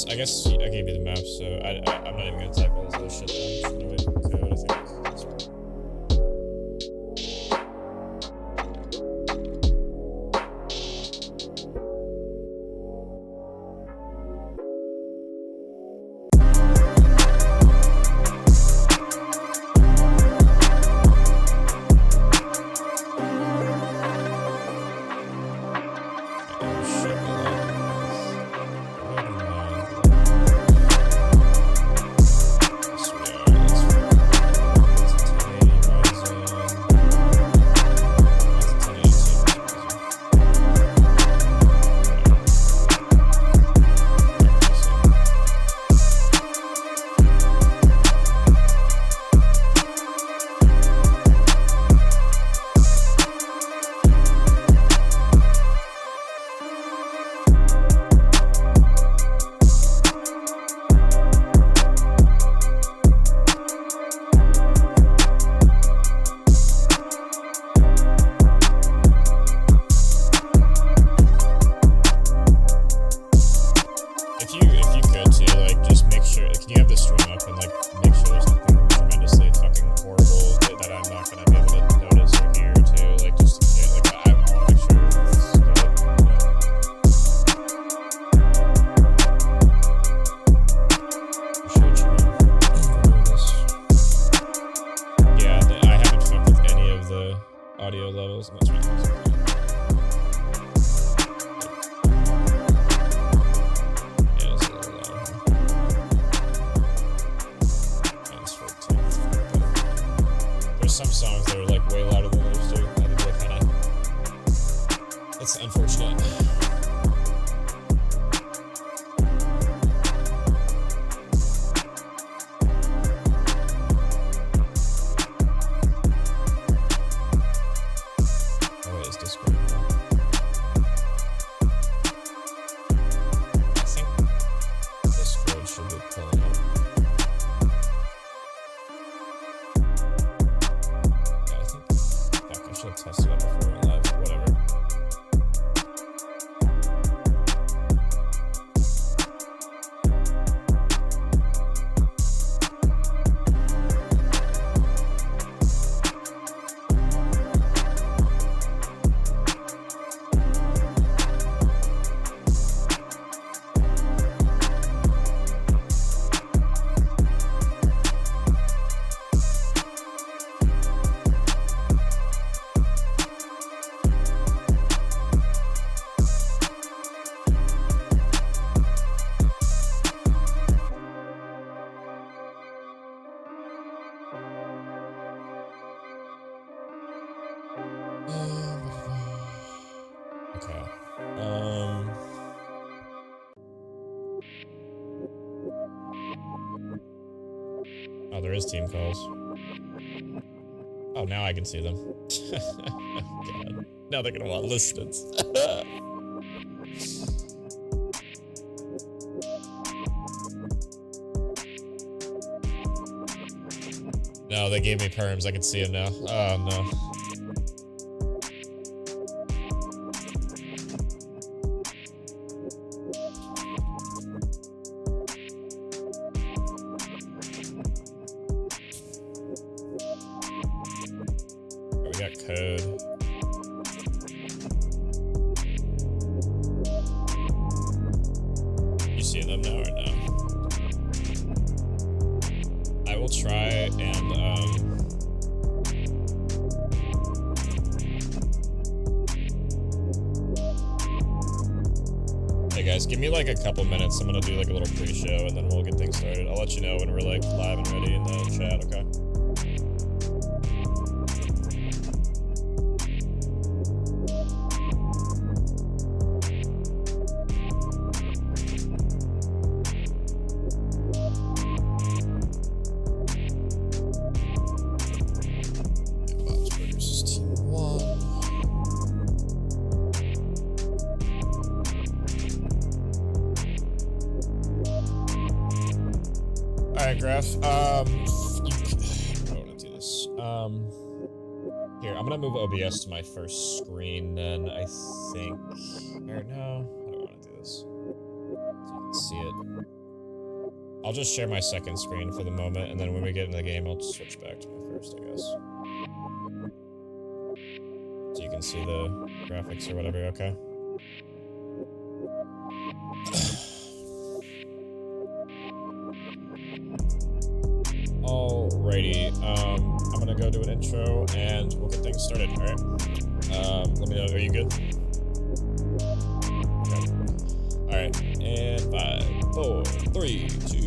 I guess I gave you the map, so I'm not even gonna type all this other shit down. I'm just gonna wait for code, I think. Some songs that are like way louder than others too. That would be kind of. That's unfortunate. Oh wait, it's Discord now. I think Discord should be pulling up. I should have tested it before we went live, whatever. Okay. Oh, there is team calls. Oh, now I can see them. God. Now they're gonna want listens. No, they gave me perms. I can see them now. Oh, no. We got code. You see them now or no? I will try and hey guys, give me like a couple minutes. I'm gonna do like a little pre-show and then we'll get things started. I'll let you know when we're like live and ready in the chat, okay? Alright, Graph. I don't want to do this. Here, I'm gonna move OBS to my first screen, then I think. Or no, I don't want to do this. see it. I'll just share my second screen for the moment, and then when we get into the game, I'll switch back to my first, I guess. So you can see the graphics or whatever, okay? Alrighty, I'm gonna go do an intro, and we'll get things started, alright? Let me know, are you good? Okay. Alright, and 5, 4, 3, 2.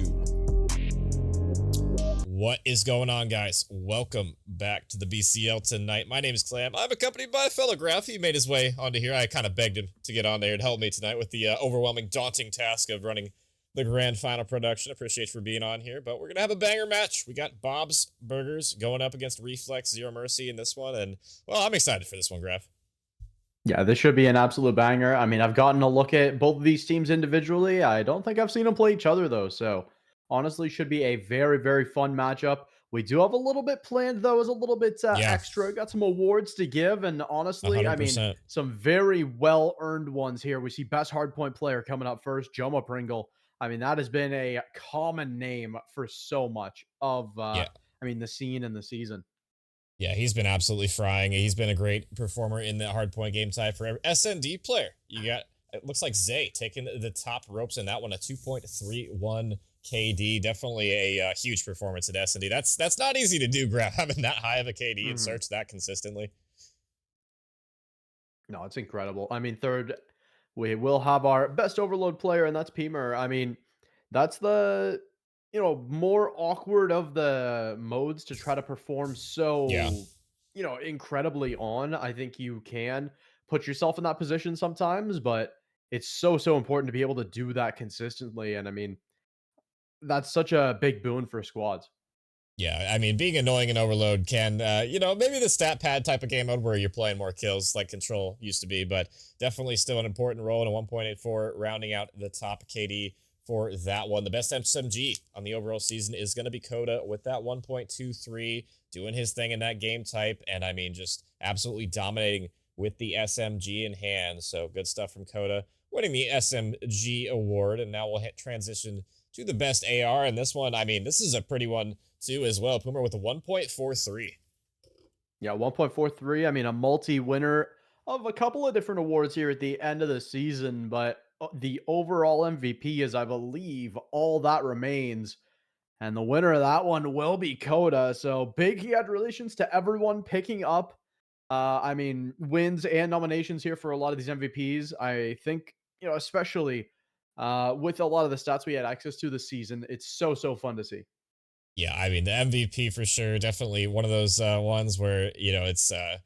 What is going on, guys? Welcome back to the BCL tonight. My name is Clam. I'm accompanied by a fellow Graph. He made his way onto here. I kind of begged him to get on there and help me tonight with the overwhelming, daunting task of running the grand final production. Appreciate you for being on here, but we're going to have a banger match. We got Bob's Burgers going up against Reflex Zero Mercy in this one, and, well, I'm excited for this one, Graph. Yeah, this should be an absolute banger. I mean, I've gotten a look at both of these teams individually. I don't think I've seen them play each other though. So honestly, should be a very, very fun matchup. We do have a little bit planned though, as a little bit Yeah, extra. Got some awards to give, and honestly, I mean, 100%. some very well earned ones here. We see best hardpoint player coming up first, Joma Pringle. I mean, that has been a common name for so much of, Yeah. I mean, the scene and the season. Yeah, he's been absolutely frying. He's been a great performer in the hardpoint game type for SND player. You got, it looks like Zay taking the top ropes in that one, a 2.31 KD. Definitely a huge performance at SND. That's not easy to do, Grab, having that high of a KD and Mhm. search that consistently. No, it's incredible. I mean, third, we will have our best overload player, and that's Peemer. I mean, that's the more awkward of the modes to try to perform Yeah. so incredibly on. I think you can put yourself in that position sometimes, but it's so important to be able to do that consistently. And I mean, that's such a big boon for squads. Yeah, I mean, being annoying in Overload can, maybe the stat pad type of game mode where you're playing more kills like Control used to be, but definitely still an important role in a 1.84, rounding out the top KD for that one. The best SMG on the overall season is going to be Coda with that 1.23, doing his thing in that game type, and I mean, just absolutely dominating with the SMG in hand. So good stuff from Coda, winning the SMG award, and now we'll hit transition to the best AR, and this one, I mean, this is a pretty one too as well. Puma with a 1.43. Yeah, 1.43. I mean, a multi-winner of a couple of different awards here at the end of the season, but the overall MVP is, I believe, all that remains. And the winner of that one will be Coda. So big congratulations to everyone picking up, I mean, wins and nominations here for a lot of these MVPs. I think, especially with a lot of the stats we had access to this season, it's so fun to see. Yeah, I mean the MVP for sure. Definitely one of those ones where it's a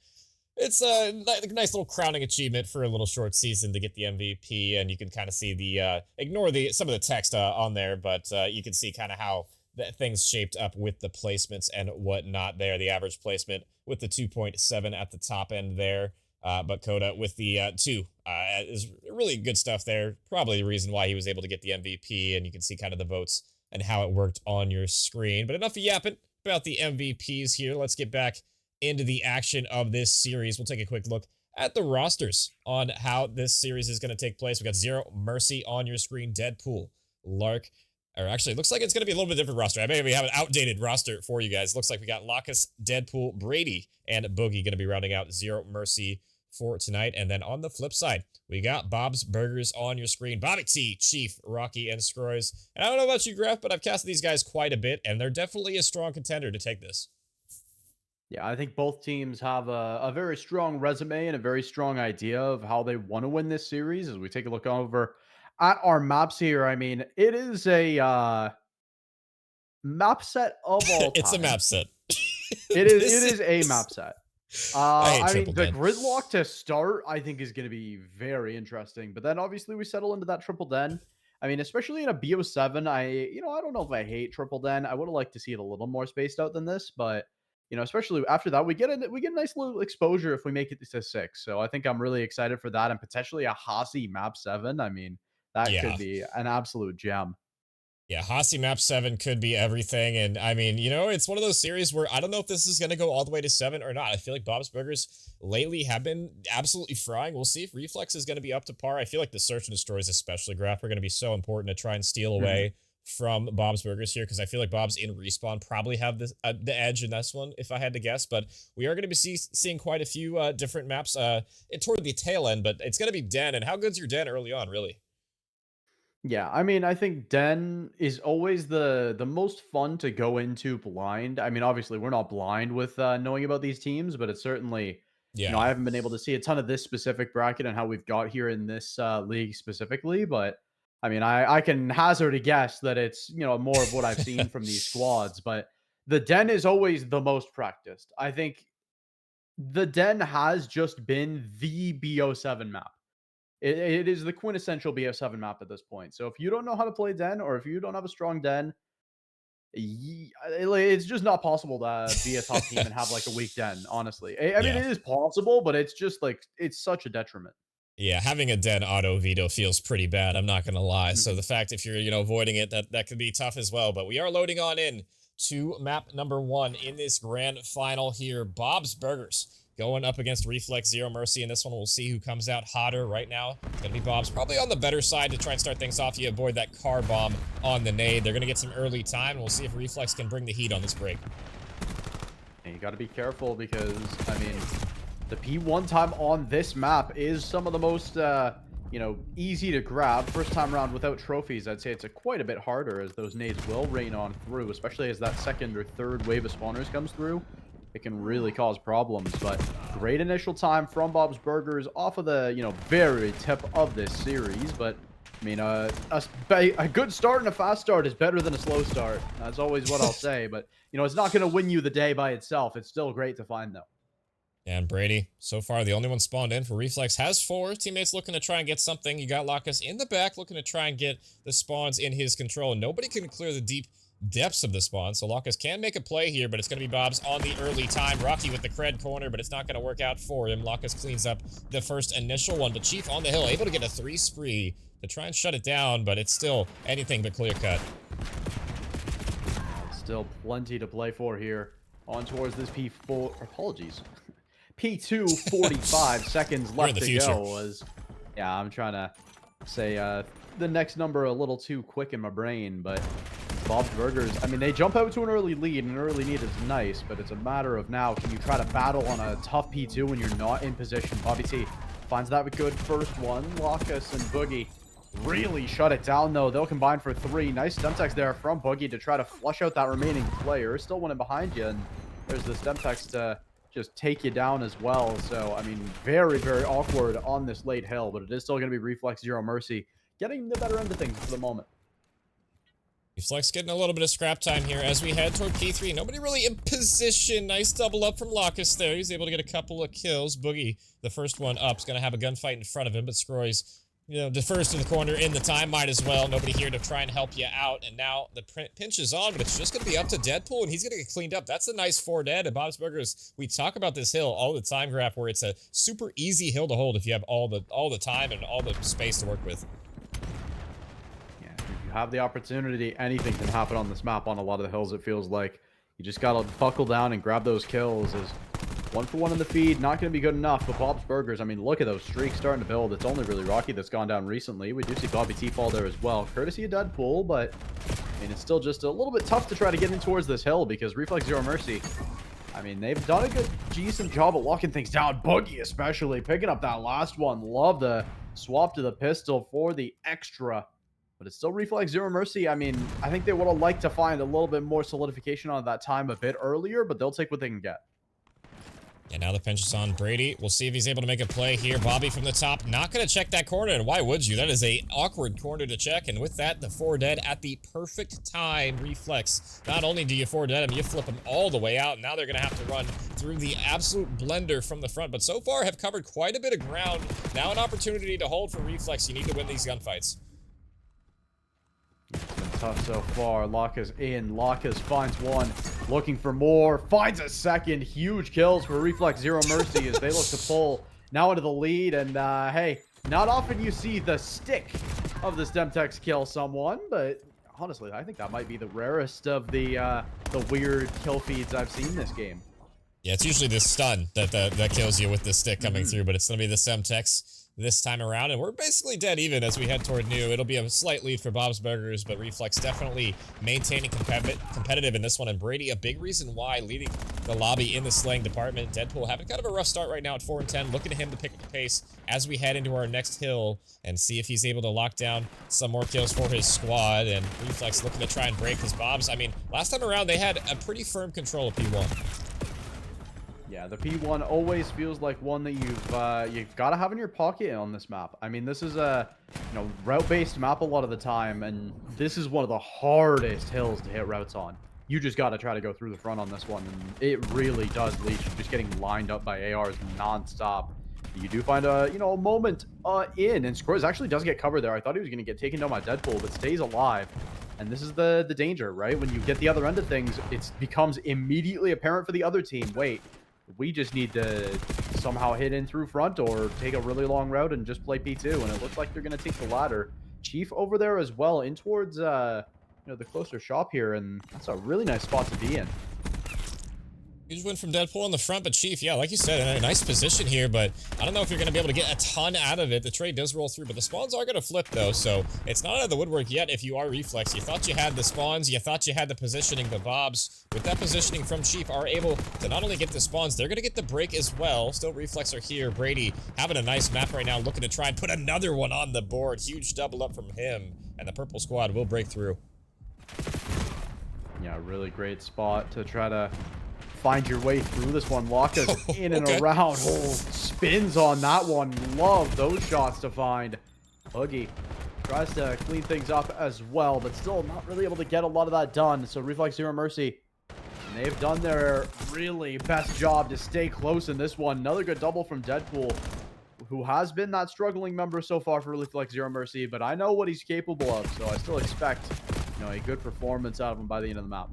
nice little crowning achievement for a little short season to get the MVP, and you can kind of see the ignore the some of the text on there, but you can see kind of how that things shaped up with the placements and whatnot there. The average placement with the 2.7 at the top end there, but Coda with the 2 is really good stuff there. Probably the reason why he was able to get the MVP, and you can see kind of the votes and how it worked on your screen. But enough of yapping about the MVPs here. Let's get back into the action of this series. We'll take a quick look at the rosters on how this series is going to take place. We got Zero Mercy on your screen, Deadpool, Lark, or actually, it looks like it's going to be a little bit different roster. I maybe have an outdated roster for you guys. Looks like we got Locus, Deadpool, Brady, and Boogie going to be rounding out Zero Mercy for tonight. And then on the flip side, we got Bob's Burgers on your screen. Bobby T, Chief, Rocky, and Scroys. And I don't know about you, Graf, but I've casted these guys quite a bit, and they're definitely a strong contender to take this. Yeah, I think both teams have a very strong resume and a very strong idea of how they want to win this series. As we take a look over at our maps here, I mean, it is a map set of all It's a time. map set. It This is a is... map set. I hate I mean, Triple the Den. gridlock to start, I think, is going to be very interesting. But then, obviously, we settle into that triple den. I mean, especially in a BO7, I don't know if I hate triple den. I would have liked to see it a little more spaced out than this, but especially after that, we get a nice little exposure if we make it to 6. So I think I'm really excited for that, and potentially a Hasi map 7. I mean, that could Yeah. be an absolute gem. Yeah, Hasi Map 7 could be everything. And I mean, it's one of those series where I don't know if this is going to go all the way to 7 or not. I feel like Bob's Burgers lately have been absolutely frying. We'll see if Reflex is going to be up to par. I feel like the Search and Destroys, especially Graph, are going to be so important to try and steal Mhm. away from Bob's Burgers here because I feel like Bob's in Respawn probably have the edge in this one, if I had to guess. But we are going to be seeing quite a few different maps toward the tail end, but it's going to be Den. And how good's your Den early on, really? Yeah, I mean, I think Den is always the most fun to go into blind. I mean, obviously, we're not blind with knowing about these teams, but it's certainly, Yeah. I haven't been able to see a ton of this specific bracket and how we've got here in this league specifically. But I mean, I can hazard a guess that it's more of what I've seen from these squads. But the Den is always the most practiced. I think the Den has just been the BO7 map. It is the quintessential BF7 map at this point. So if you don't know how to play Den, or if you don't have a strong Den, it's just not possible to be a top team and have like a weak Den. Honestly, I mean Yeah. it is possible, but it's just like it's such a detriment. Yeah, having a dead auto veto feels pretty bad. I'm not gonna lie. So Mhm. the fact if you're avoiding it, that could be tough as well. But we are loading on in to map number 1 in this grand final here. Bob's Burgers going up against Reflex Zero Mercy. In this one, we'll see who comes out hotter. Right now, it's gonna be Bob's probably on the better side to try and start things off. You avoid that car bomb on the nade. They're gonna get some early time, and we'll see if Reflex can bring the heat on this break. And you got to be careful because I mean, the P1 time on this map is some of the most easy to grab. First time around without trophies, I'd say it's quite a bit harder as those nades will rain on through, especially as that second or third wave of spawners comes through. It can really cause problems, but great initial time from Bob's Burgers off of the very tip of this series. But I mean, a good start and a fast start is better than a slow start. That's always what I'll say. But it's not going to win you the day by itself. It's still great to find though. And Brady, so far the only one spawned in for Reflex, has 4 teammates looking to try and get something. You got Lacus in the back looking to try and get the spawns in his control. Nobody can clear the deep depths of the spawn, so Lacus can make a play here, but it's going to be Bob's on the early time. Rocky with the cred corner, but it's not going to work out for him. Lacus cleans up the first initial one, but Chief on the hill, able to get a 3 spree to try and shut it down, but it's still anything but clear cut. Still plenty to play for here. On towards this P4. Apologies. P2, 45 seconds You're in left the to future. go. Yeah, I'm trying to say the next number a little too quick in my brain, but Bob's Burgers, I mean, they jump out to an early lead, and an early lead is nice, but it's a matter of now, can you try to battle on a tough P2 when you're not in position? Bobby T finds that good first one. Lacus and Boogie really shut it down, though. They'll combine for 3. Nice Stemtex there from Boogie to try to flush out that remaining player. Still one in behind you, and there's the Stemtex to just take you down as well. So, I mean, very, very awkward on this late hill, but it is still going to be Reflex Zero Mercy getting the better end of things for the moment. Reflex getting a little bit of scrap time here as we head toward P3. Nobody really in position. Nice double up from Lacus there. He's able to get a couple of kills. Boogie, the first one up, is going to have a gunfight in front of him, but Scroy's, defers to the corner in the time. Might as well. Nobody here to try and help you out. And now the pinch is on, but it's just going to be up to Deadpool, and he's going to get cleaned up. That's a nice 4 dead. And Bob's Burgers, we talk about this hill all the time, Graph, where it's a super easy hill to hold if you have all the time and all the space to work with. If you have the opportunity, anything can happen on this map on a lot of the hills, it feels like. You just gotta buckle down and grab those kills. As 1 for 1 in the feed, not gonna be good enough, but Bob's Burgers, I mean, look at those streaks starting to build. It's only really Rocky that's gone down recently. We do see Bobby T fall there as well, courtesy of Deadpool, but I mean, it's still just a little bit tough to try to get in towards this hill because Reflex Zero Mercy, I mean, they've done a good, decent job at locking things down. Boogie especially, picking up that last one. Love the swap to the pistol for the extra. But it's still Reflex Zero Mercy. I mean, I think they would have liked to find a little bit more solidification on that time a bit earlier, but they'll take what they can get. And now the pinch is on Brady. We'll see if he's able to make a play here. Bobby from the top, not going to check that corner, and why would you? That is a awkward corner to check, and with that, the 4 dead at the perfect time. Reflex, not only do you 4 dead him, you flip him all the way out, and now they're going to have to run through the absolute blender from the front, but so far have covered quite a bit of ground. Now an opportunity to hold for Reflex. You need to win these gunfights. It's been tough so far. Lacus in. Lacus finds one. Looking for more. Finds a second. Huge kills for Reflex Zero Mercy as they look to pull now into the lead. And, hey, not often you see the stick of the Stemtex kill someone, but honestly, I think that might be the rarest of the weird kill feeds I've seen this game. Yeah, it's usually the stun that kills you with the stick coming Mhm. through, but it's going to be the Semtex this time around, and we're basically dead even as we head toward new. It'll be a slight lead for Bob's Burgers, but Reflex definitely maintaining competitive in this one, and Brady, a big reason why, leading the lobby in the slaying department. Deadpool having kind of a rough start right now at 4 and 10. Looking at him to pick up the pace as we head into our next hill and see if he's able to lock down some more kills for his squad, and Reflex looking to try and break his Bobs. I mean, last time around, they had a pretty firm control of P1. Yeah, the P1 always feels like one that you've got to have in your pocket on this map. I mean, this is a route-based map a lot of the time, and this is one of the hardest hills to hit routes on. You just got to try to go through the front on this one, and it really does lead you just getting lined up by ARs nonstop. You do find a moment in, and Scrolls actually does get covered there. I thought he was going to get taken down by Deadpool, but stays alive. And this is the danger, right? When you get the other end of things, it becomes immediately apparent for the other team. Wait, we just need to somehow hit in through front or take a really long route and just play P2. And it looks like they're going to take the latter. Chief over there as well, in towards the closer shop here, and that's a really nice spot to be in. Huge win from Deadpool in the front, but Chief, yeah, like you said, in a nice position here, but I don't know if you're going to be able to get a ton out of it. The trade does roll through, but the spawns are going to flip, though, so it's not out of the woodwork yet if you are Reflex. You thought you had the spawns, you thought you had the positioning, but Bobs, with that positioning from Chief, are able to not only get the spawns, they're going to get the break as well. Still, Reflex are here. Brady having a nice map right now, looking to try and put another one on the board. Huge double up from him, and the purple squad will break through. Yeah, really great spot to try to find your way through this one. Laka's in and Okay. around. Oh, spins on that one. Love those shots to find. Boogie tries to clean things up as well, but still not really able to get a lot of that done. So Reflex Zero Mercy, and they've done their really best job to stay close in this one. Another good double from Deadpool, who has been that struggling member so far for Reflex Zero Mercy, but I know what he's capable of, so I still expect a good performance out of him by the end of the map.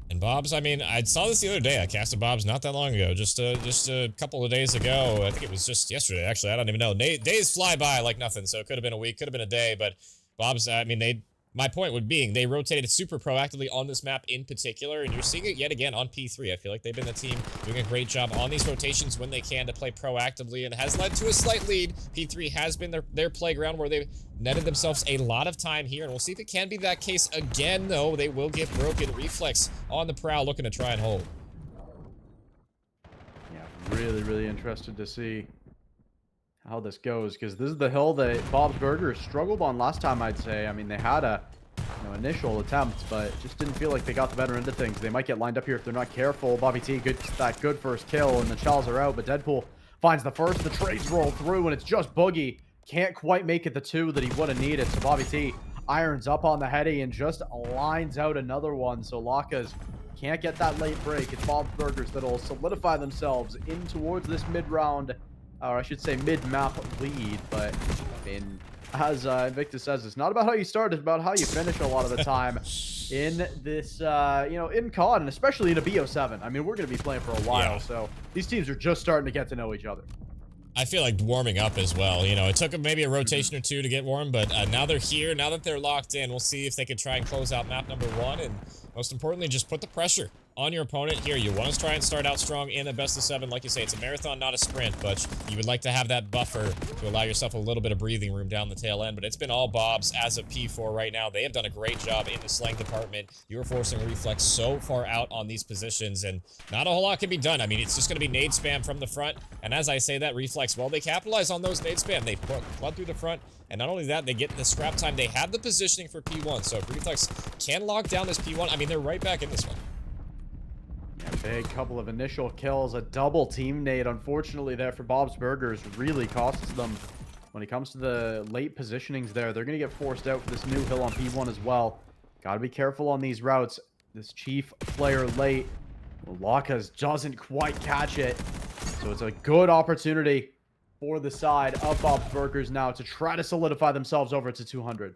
And Bob's, I mean, I saw this the other day. I casted Bob's not that long ago, just a couple of days ago. I think it was just yesterday, actually. I don't even know. Days fly by like nothing, so it could have been a week, could have been a day. But Bob's, I mean, my point would being they rotated super proactively on this map in particular, and you're seeing it yet again on P3. I feel like they've been the team doing a great job on these rotations when they can to play proactively, and it has led to a slight lead. P3 has been their playground where they've netted themselves a lot of time here, and we'll see if it can be that case again, though. They will get broken. Reflex on the prowl, looking to try and hold. Yeah, really interested to see how this goes, because this is the hill that Bob's Burgers struggled on last time, I'd say. I mean, they had a initial attempt, but just didn't feel like they got the better end of things. They might get lined up here if they're not careful. Bobby T, that good first kill, and the Chals are out, but Deadpool finds the first. The trades roll through, and it's just Boogie. Can't quite make it the two that he would have needed, so Bobby T irons up on the heady and just lines out another one. So Lakas can't get that late break. It's Bob's Burgers that'll solidify themselves in towards this mid-round, or I should say mid-map lead. But I mean, as Invictus says, it's not about how you start, it's about how you finish a lot of the time in this, in COD, and especially in a BO7. I mean, we're going to be playing for a while, so these teams are just starting to get to know each other. I feel like warming up as well. It took them maybe a rotation or two to get warm, but now they're here. Now that they're locked in, we'll see if they can try and close out map number 1, and most importantly, just put the pressure on your opponent here. You want to try and start out strong in a best of 7. Like you say, it's a marathon, not a sprint, but you would like to have that buffer to allow yourself a little bit of breathing room down the tail end. But it's been all Bob's as of P4 right now. They have done a great job in the slang department. You're forcing Reflex so far out on these positions, and not a whole lot can be done. I mean, it's just going to be nade spam from the front, and as I say that, Reflex, well, they capitalize on those nade spam. They flood through the front, and not only that, they get the scrap time. They have the positioning for P1, so if Reflex can lock down this P1, I mean, they're right back in this one. Yeah, big couple of initial kills, a double team nade, unfortunately, there for Bob's Burgers really costs them. When it comes to the late positionings there, they're going to get forced out for this new hill on P1 as well. Got to be careful on these routes. This Chief player late. Lakas doesn't quite catch it. So it's a good opportunity for the side of Bob's Burgers now to try to solidify themselves over to 200.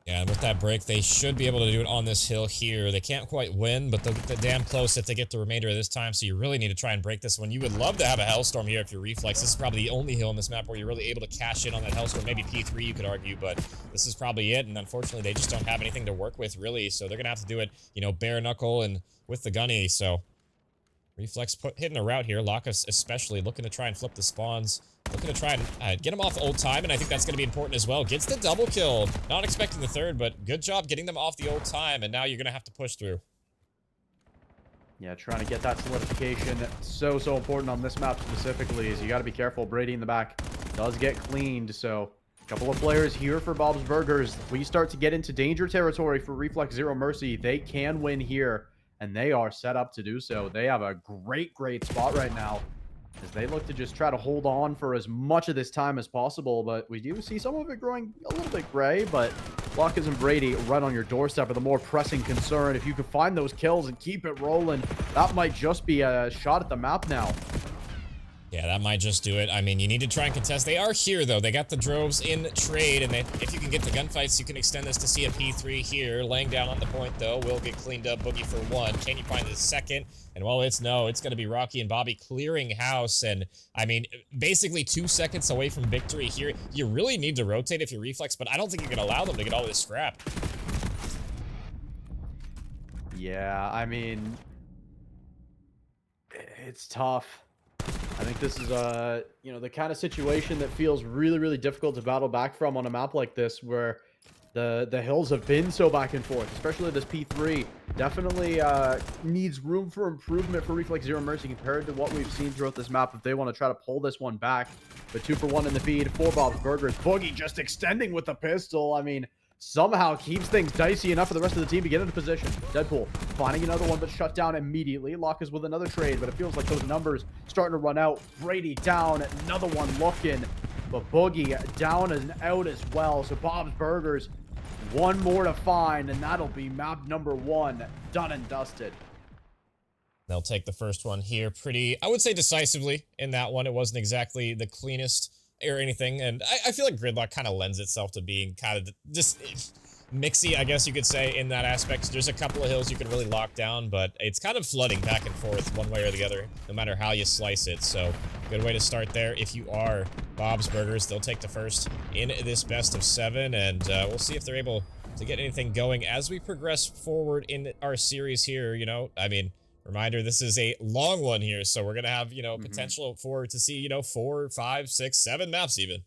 Yeah, and with that break, they should be able to do it on this hill here. They can't quite win, but they'll get damn close if they get the remainder of this time, so you really need to try and break this one. You would love to have a Hellstorm here if you're Reflex. This is probably the only hill in this map where you're really able to cash in on that Hellstorm. Maybe P3, you could argue, but this is probably it, and unfortunately, they just don't have anything to work with, really, so they're going to have to do it, you know, bare knuckle and with the gunny, so... Reflex hitting a route here. Lockus especially looking to try and flip the spawns. Looking to try and get them off old time, and I think that's going to be important as well. Gets the double kill. Not expecting the third, but good job getting them off the old time, and now you're going to have to push through. Yeah, trying to get that solidification. So important on this map specifically is you got to be careful. Brady in the back does get cleaned, so a couple of players here for Bob's Burgers. If we start to get into danger territory for Reflex Zero Mercy, they can win here, and they are set up to do so. They have a great spot right now as they look to just try to hold on for as much of this time as possible, but we do see some of it growing a little bit gray, but Lockus and Brady right on your doorstep are the more pressing concern. If you can find those kills and keep it rolling, that might just be a shot at the map now. Yeah, that might just do it. I mean, you need to try and contest. They are here, though. They got the droves in trade, and if you can get the gunfights, you can extend this to see a P3 here. Laying down on the point, though, will get cleaned up. Boogie for one. Can you find the second? And well, it's no. It's going to be Rocky and Bobby clearing house, and, I mean, basically 2 seconds away from victory here. You really need to rotate if you're Reflex, but I don't think you can allow them to get all this scrap. Yeah, I mean, it's tough. I think this is you know, the kind of situation that feels really difficult to battle back from on a map like this, where the hills have been so back and forth, especially this P3. Definitely needs room for improvement for Reflex Zero Mercy compared to what we've seen throughout this map if they want to try to pull this one back. But 2 for 1 in the feed for Bob's Burgers. Boogie just extending with the pistol. I mean, somehow keeps things dicey enough for the rest of the team to get into position. Deadpool finding another one, but shut down immediately. Lock is with another trade, but it feels like those numbers starting to run out. Brady down, another one looking, but Boogie down and out as well. So Bob's Burgers, one more to find, and that'll be map number 1, done and dusted. They'll take the first one here pretty, I would say, decisively in that one. It wasn't exactly the cleanest or anything, and I feel like Gridlock kind of lends itself to being kind of just mixy, I guess you could say, in that aspect. There's a couple of hills you can really lock down, but it's kind of flooding back and forth one way or the other, no matter how you slice it. So, good way to start there. If you are Bob's Burgers, they'll take the first in this best of 7, and we'll see if they're able to get anything going as we progress forward in our series here. You know, I mean, reminder, this is a long one here, so we're gonna have, you know, potential to see, you know, 4, 5, 6, 7 maps even.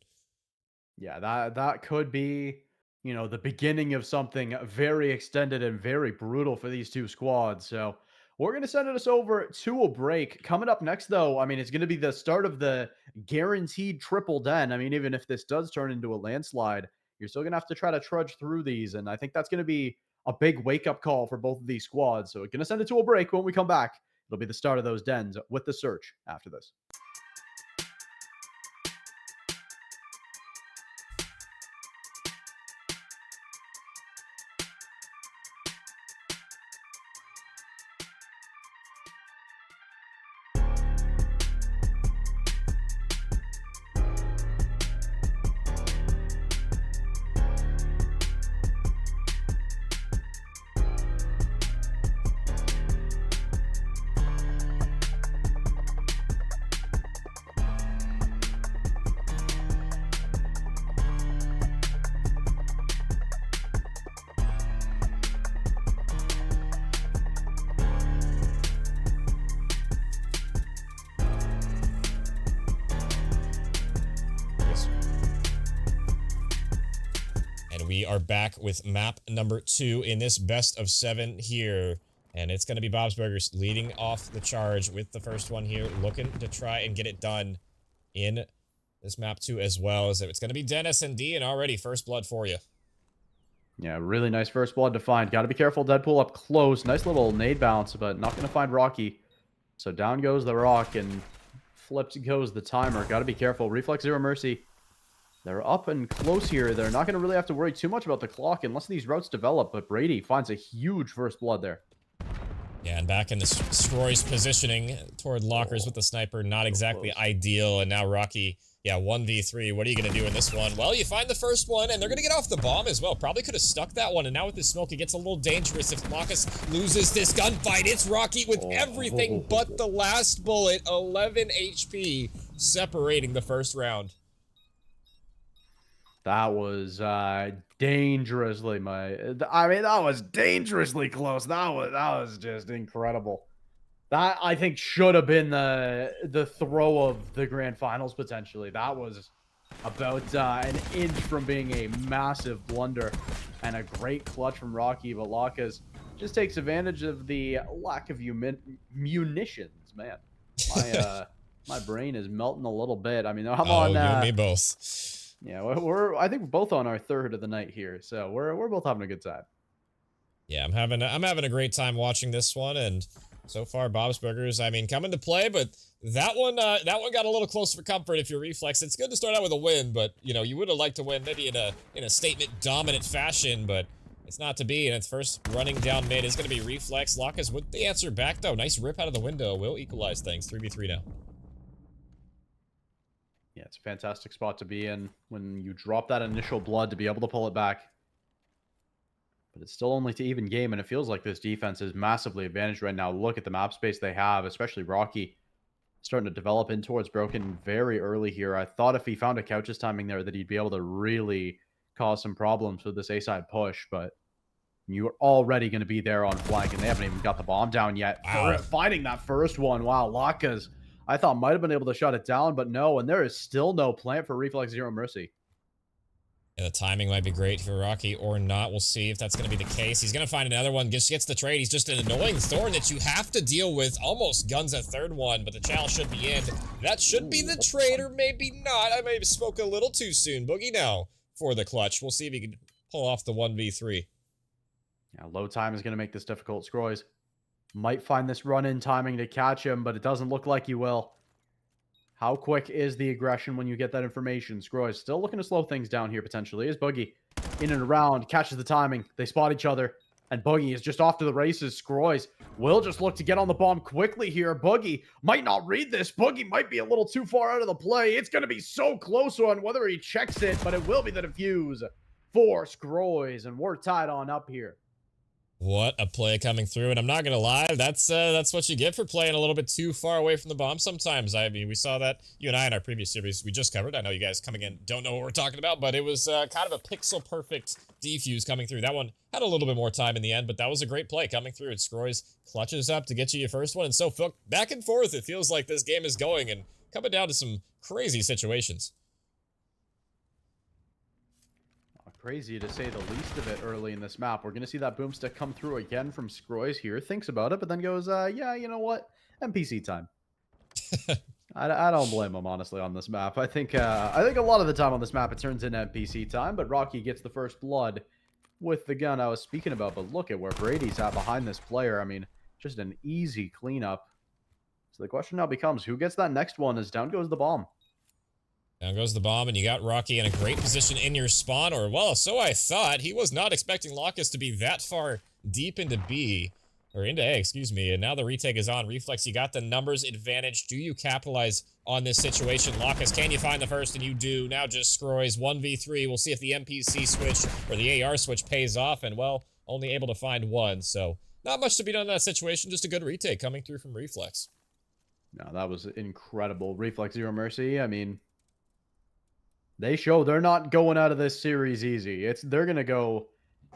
Yeah, that could be, you know, the beginning of something very extended and very brutal for these 2 squads. So we're going to send us over to a break. Coming up next, though, I mean, it's going to be the start of the guaranteed triple den. I mean, even if this does turn into a landslide, you're still going to have to try to trudge through these. And I think that's going to be a big wake up call for both of these squads. So we're going to send it to a break. When we come back, it'll be the start of those dens with the search after this. We are back with map number 2 in this best of 7 here. And it's going to be Bob's Burgers leading off the charge with the first one here, looking to try and get it done in this map 2 as well. As it's going to be Dennis and D, and already first blood for you. Yeah, really nice first blood to find. Got to be careful. Deadpool up close. Nice little nade bounce, but not going to find Rocky. So down goes the rock, and flips goes the timer. Got to be careful. Reflex Zero Mercy. They're up and close here. They're not going to really have to worry too much about the clock unless these routes develop, but Brady finds a huge first blood there. Yeah, and back in the Stroy's positioning toward lockers with the sniper, not exactly ideal. And now Rocky, Yeah, 1v3. What are you going to do in this one? Well, you find the first one, and they're going to get off the bomb as well. Probably could have stuck that one, and now with this smoke, it gets a little dangerous if Locus loses this gunfight. It's Rocky with everything but the last bullet. 11 HP, separating the first round. That was dangerously that was dangerously close. That was just incredible. That, I think, should have been the throw of the grand finals, potentially. That was about an inch from being a massive blunder, and a great clutch from Rocky, but Locas just takes advantage of the lack of munitions, man. My brain is melting a little bit. I mean, I'm on... you and me both. Yeah, I think we're both on our third of the night here, so we're both having a good time. Yeah, I'm having a great time watching this one, and so far, Bob's Burgers, I mean, coming to play, but that one got a little close for comfort if you're Reflex. It's good to start out with a win, but, you know, you would have liked to win maybe in a statement-dominant fashion, but it's not to be, and its first running down mid is going to be Reflex. Locus with the answer back, though. Nice rip out of the window. Will equalize things. 3v3 now. Yeah, it's a fantastic spot to be in when you drop that initial blood to be able to pull it back. But it's still only to even game, and it feels like this defense is massively advantaged right now. Look at the map space they have, especially Rocky starting to develop in towards Broken very early here. I thought if he found a couches timing there that he'd be able to really cause some problems with this A-side push, but you're already going to be there on flank, and they haven't even got the bomb down yet. Wow. Finding that first one, wow, Locas, I thought might have been able to shut it down, but no, and there is still no plant for Reflex Zero Mercy. Yeah, the timing might be great for Rocky or not. We'll see if that's going to be the case. He's going to find another one. Just gets the trade. He's just an annoying thorn that you have to deal with. Almost guns a third one, but the challenge should be in. That should be the trade, or maybe not. I may have spoke a little too soon. Boogie now for the clutch. We'll see if he can pull off the 1v3. Yeah, low time is going to make this difficult. Scroys might find this run-in timing to catch him, but it doesn't look like he will. How quick is the aggression when you get that information? Scroy is still looking to slow things down here, potentially. Is Boogie in and around, catches the timing. They spot each other, and Boogie is just off to the races. Scroys will just look to get on the bomb quickly here. Boogie might not read this. Boogie might be a little too far out of the play. It's going to be so close on whether he checks it, but it will be the defuse for Scroys, and we're tied on up here. What a play coming through, and I'm not gonna lie, that's what you get for playing a little bit too far away from the bomb sometimes. I mean, we saw that, you and I, in our previous series we just covered. I know you guys coming in don't know what we're talking about, but it was kind of a pixel-perfect defuse coming through. That one had a little bit more time in the end, but that was a great play coming through, and Scroys clutches up to get you your first one, and so back and forth it feels like this game is going, and coming down to some crazy situations. Crazy to say the least of it early in this map. We're going to see that boomstick come through again from Scroys here. Thinks about it, but then goes, yeah, you know what? NPC time. I don't blame him, honestly, on this map. I think a lot of the time on this map it turns into NPC time, but Rocky gets the first blood with the gun I was speaking about. But look at where Brady's at behind this player. I mean, just an easy cleanup. So the question now becomes, who gets that next one as down goes the bomb? Down goes the bomb, and you got Rocky in a great position in your spawn, or, well, so I thought. He was not expecting Locus to be that far deep into B, or into A, excuse me, and now the retake is on. Reflex, you got the numbers advantage. Do you capitalize on this situation? Locus, can you find the first? And you do. Now just Scroys, 1v3. We'll see if the NPC switch, or the AR switch, pays off, and, well, only able to find one, so not much to be done in that situation, just a good retake coming through from Reflex. No, that was incredible. Reflex Zero Mercy, I mean, they show they're not going out of this series easy. They're going to go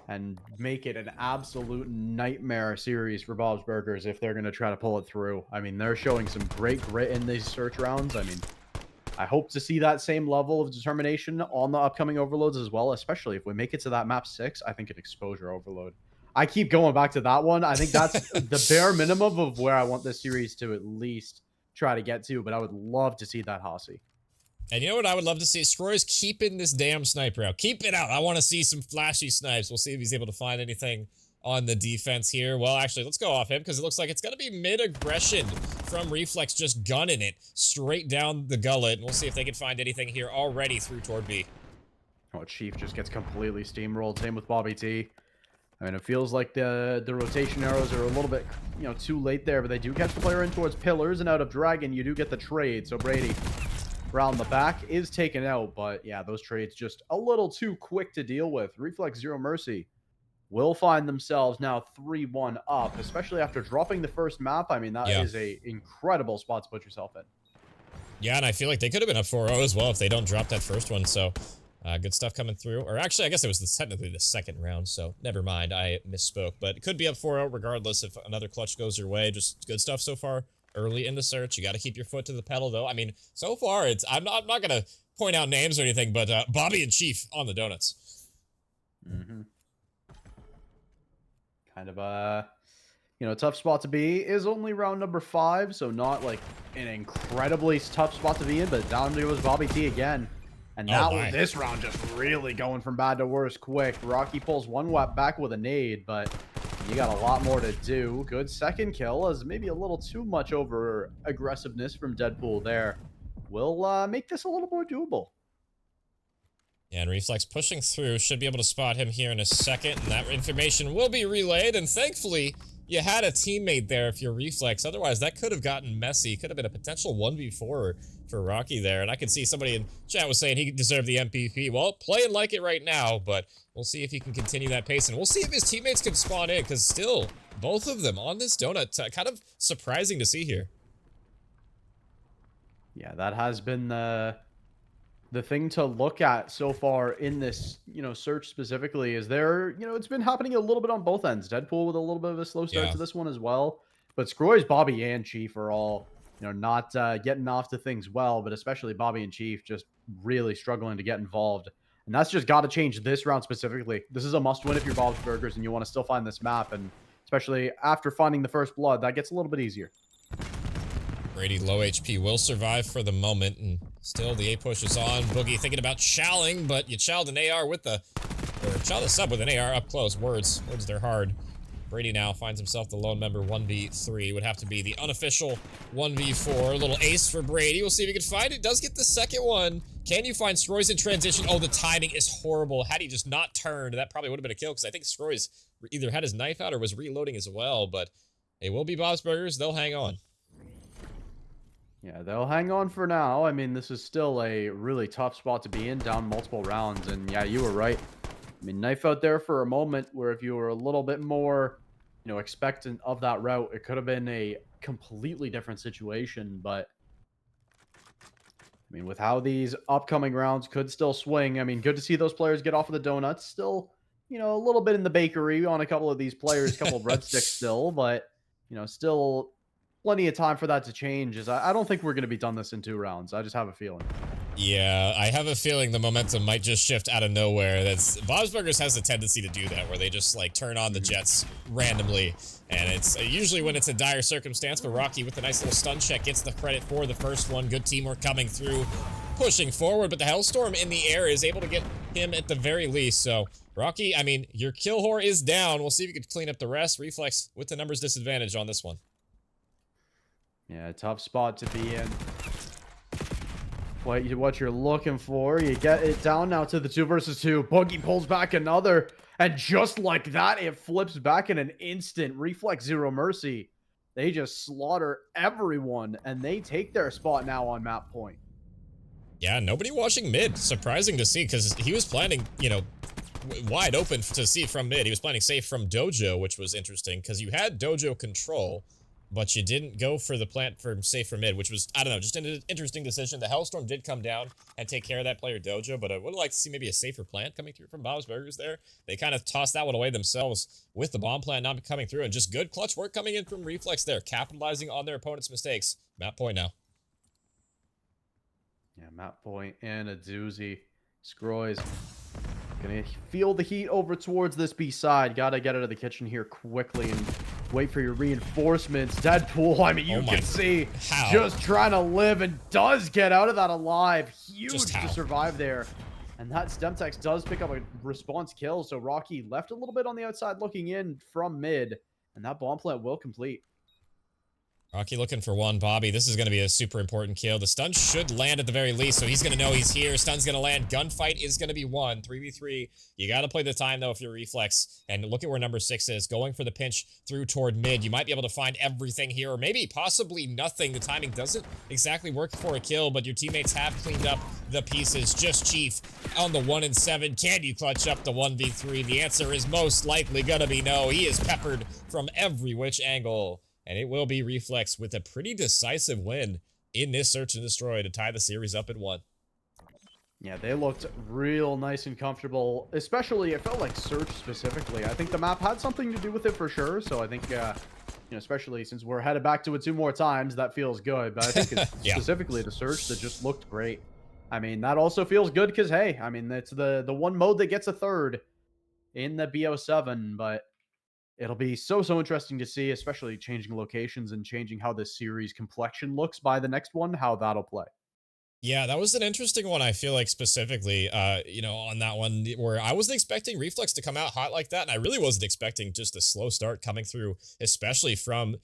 and make it an absolute nightmare series for Bob's Burgers if they're going to try to pull it through. I mean, they're showing some great grit in these search rounds. I mean, I hope to see that same level of determination on the upcoming overloads as well, especially if we make it to that map 6. I think an exposure overload. I keep going back to that one. I think that's the bare minimum of where I want this series to at least try to get to, but I would love to see that Hossie. And you know what I would love to see? Scroy's keeping this damn sniper out. Keep it out. I want to see some flashy snipes. We'll see if he's able to find anything on the defense here. Well, actually, let's go off him because it looks like it's going to be mid-aggression from Reflex, just gunning it straight down the gullet. And we'll see if they can find anything here already through toward B. Oh, Chief just gets completely steamrolled. Same with Bobby T. I mean, it feels like the rotation arrows are a little bit, you know, too late there, but they do catch the player in towards pillars, and out of Dragon, you do get the trade. So Brady around the back is taken out, but yeah, those trades just a little too quick to deal with. Reflex Zero Mercy will find themselves now 3-1 up, especially after dropping the first map. I mean, that Yeah. is a incredible spot to put yourself in. Yeah, and I feel like they could have been up 4-0 as well if they don't drop that first one, so good stuff coming through. Or actually, I guess it was technically the second round, so never mind, I misspoke. But it could be up 4-0 regardless if another clutch goes your way. Just good stuff so far early in the search. You got to keep your foot to the pedal, though. I mean, so far, I'm not going to point out names or anything, but Bobby and Chief on the donuts. Mm-hmm. Kind of a tough spot to be. Is only round number 5, so not like an incredibly tough spot to be in, but down goes Bobby T again. And now this round just really going from bad to worse quick. Rocky pulls one whap back with a nade, but you got a lot more to do. Good second kill, as maybe a little too much over aggressiveness from Deadpool there. Will make this a little more doable. Yeah, and Reflex pushing through, should be able to spot him here in a second, and that information will be relayed, and thankfully, you had a teammate there if you're Reflex. Otherwise, that could have gotten messy. Could have been a potential 1v4 for Rocky there. And I can see somebody in chat was saying he deserved the MVP. Well, playing like it right now, but we'll see if he can continue that pace. And we'll see if his teammates can spawn in, because still, both of them on this donut. Kind of surprising to see here. Yeah, that has been the thing to look at so far in this, search specifically is it's been happening a little bit on both ends. Deadpool with a little bit of a slow start to this one as well. But Scroy's, Bobby, and Chief are all, not getting off to things well, but especially Bobby and Chief just really struggling to get involved. And that's just got to change this round specifically. This is a must win if you're Bob's Burgers and you want to still find this map. And especially after finding the first blood, that gets a little bit easier. Brady, low HP, will survive for the moment, and still the A push is on. Boogie thinking about chowing, but you chowed an AR with the, or chowed the sub with an AR up close. Words, they're hard. Brady now finds himself the lone member 1v3. Would have to be the unofficial 1v4. A little ace for Brady. We'll see if he can find it. Does get the second one. Can you find Scroy's in transition? Oh, the timing is horrible. Had he just not turned, that probably would have been a kill, because I think Scroy's either had his knife out or was reloading as well, but it will be Bob's Burgers. They'll hang on. Yeah, they'll hang on for now. I mean, this is still a really tough spot to be in, down multiple rounds. And yeah, you were right. I mean, knife out there for a moment where if you were a little bit more, expectant of that route, it could have been a completely different situation. But I mean, with how these upcoming rounds could still swing, I mean, good to see those players get off of the donuts. Still, a little bit in the bakery on a couple of these players, a couple of red sticks still, but, still plenty of time for that to change. I don't think we're going to be done this in 2 rounds. I just have a feeling. Yeah, I have a feeling the momentum might just shift out of nowhere. Bob's Burgers has a tendency to do that, where they just like turn on the jets randomly, and it's usually when it's a dire circumstance. But Rocky with a nice little stun check gets the credit for the first one. Good teamwork coming through, pushing forward, but the Hellstorm in the air is able to get him at the very least. So Rocky, I mean, your kill whore is down. We'll see if you can clean up the rest. Reflex with the numbers disadvantage on this one. Yeah, tough spot to be in. What you're looking for. You get it down now to the 2 versus 2. Boogie pulls back another. And just like that, it flips back in an instant. Reflex Zero Mercy. They just slaughter everyone. And they take their spot now on map point. Yeah, nobody watching mid. Surprising to see, because he was planning, wide open to see from mid. He was planning safe from Dojo, which was interesting, because you had Dojo control, but you didn't go for the plant from safe from mid, which was, I don't know, just an interesting decision. The Hellstorm did come down and take care of that player Dojo, but I would like to see maybe a safer plant coming through from Bob's Burgers there. They kind of tossed that one away themselves with the bomb plant not coming through, and just good clutch work coming in from Reflex there, capitalizing on their opponent's mistakes. Map point now. Yeah, map point and a doozy. Scroy's gonna feel the heat over towards this B side. Gotta get out of the kitchen here quickly and wait for your reinforcements. Deadpool, I mean, you can see just trying to live, and does get out of that alive. Huge to survive there. And that Stemtex does pick up a response kill. So Rocky left a little bit on the outside looking in from mid, and that bomb plant will complete. Rocky looking for one. Bobby, this is going to be a super important kill. The stun should land at the very least, so he's going to know he's here. Stun's going to land. Gunfight is going to be won. 3v3. You got to play the time, though, if you're Reflex. And look at where number 6 is. Going for the pinch through toward mid. You might be able to find everything here, or maybe possibly nothing. The timing doesn't exactly work for a kill, but your teammates have cleaned up the pieces. Just Chief on the 1 and 7. Can you clutch up the 1v3? The answer is most likely going to be no. He is peppered from every which angle. And it will be Reflex with a pretty decisive win in this search and destroy to tie the series up at 1. Yeah, they looked real nice and comfortable, especially it felt like Search specifically. I think the map had something to do with it for sure, so I think, especially since we're headed back to it 2 more times, that feels good. But I think it's Yeah. specifically the Search that just looked great. I mean, that also feels good because, hey, I mean, it's the one mode that gets a third in the BO7, but it'll be so interesting to see, especially changing locations and changing how this series complexion looks by the next one, how that'll play. Yeah, that was an interesting one, I feel like, specifically, on that one, where I wasn't expecting Reflex to come out hot like that, and I really wasn't expecting just a slow start coming through, especially from,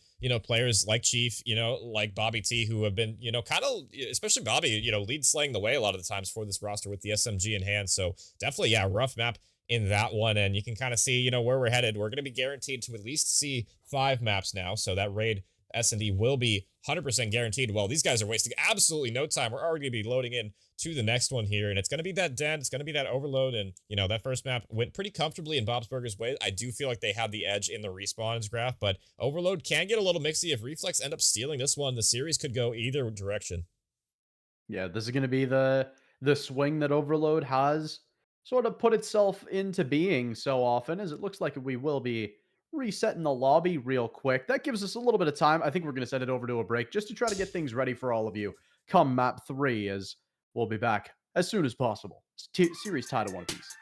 players like Chief, like Bobby T, who have been, kind of, especially Bobby, lead slaying the way a lot of the times for this roster with the SMG in hand, so definitely, yeah, rough map in that one, and you can kind of see, where we're headed. We're going to be guaranteed to at least see 5 maps now, so that raid S&D will be 100% guaranteed. Well, these guys are wasting absolutely no time. We're already going to be loading in to the next one here, and it's going to be that den, it's going to be that overload, and, that first map went pretty comfortably in Bob's Burgers way. I do feel like they have the edge in the respawns graph, but overload can get a little mixy. If Reflex end up stealing this one, the series could go either direction. Yeah, this is going to be the swing that Overload has sort of put itself into being so often, as it looks like we will be resetting the lobby real quick. That gives us a little bit of time. I think we're going to send it over to a break just to try to get things ready for all of you come map 3, as we'll be back as soon as possible. Series tied to one piece.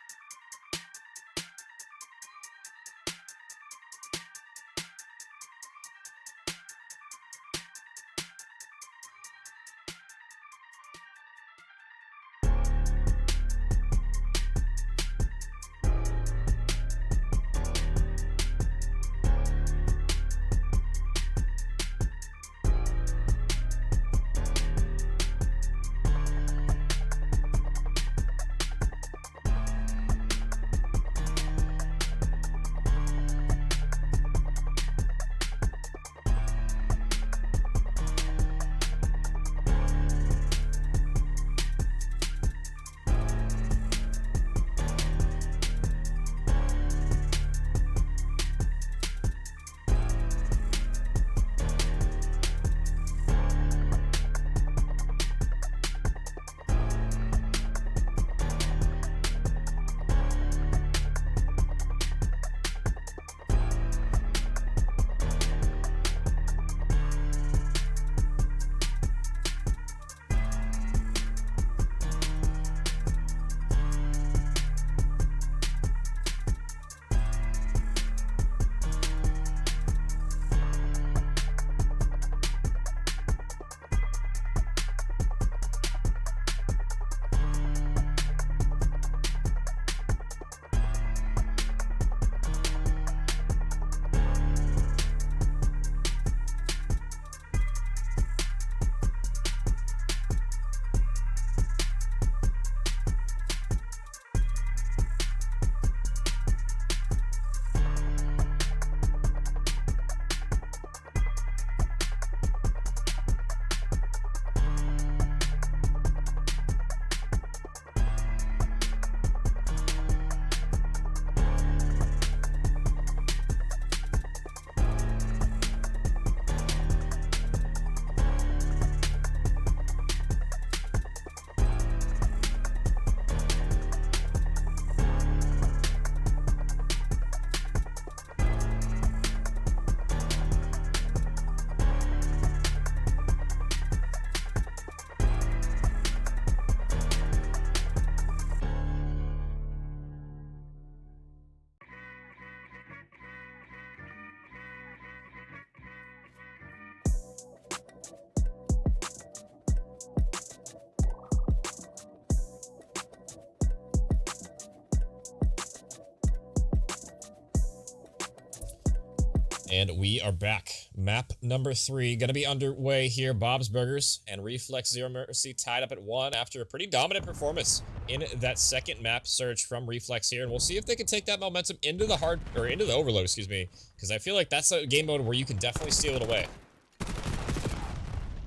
And we are back. Map number 3 going to be underway here. Bob's Burgers and Reflex Zero Mercy tied up at 1 after a pretty dominant performance in that second map search from Reflex here. And we'll see if they can take that momentum into the overload, excuse me. Because I feel like that's a game mode where you can definitely steal it away.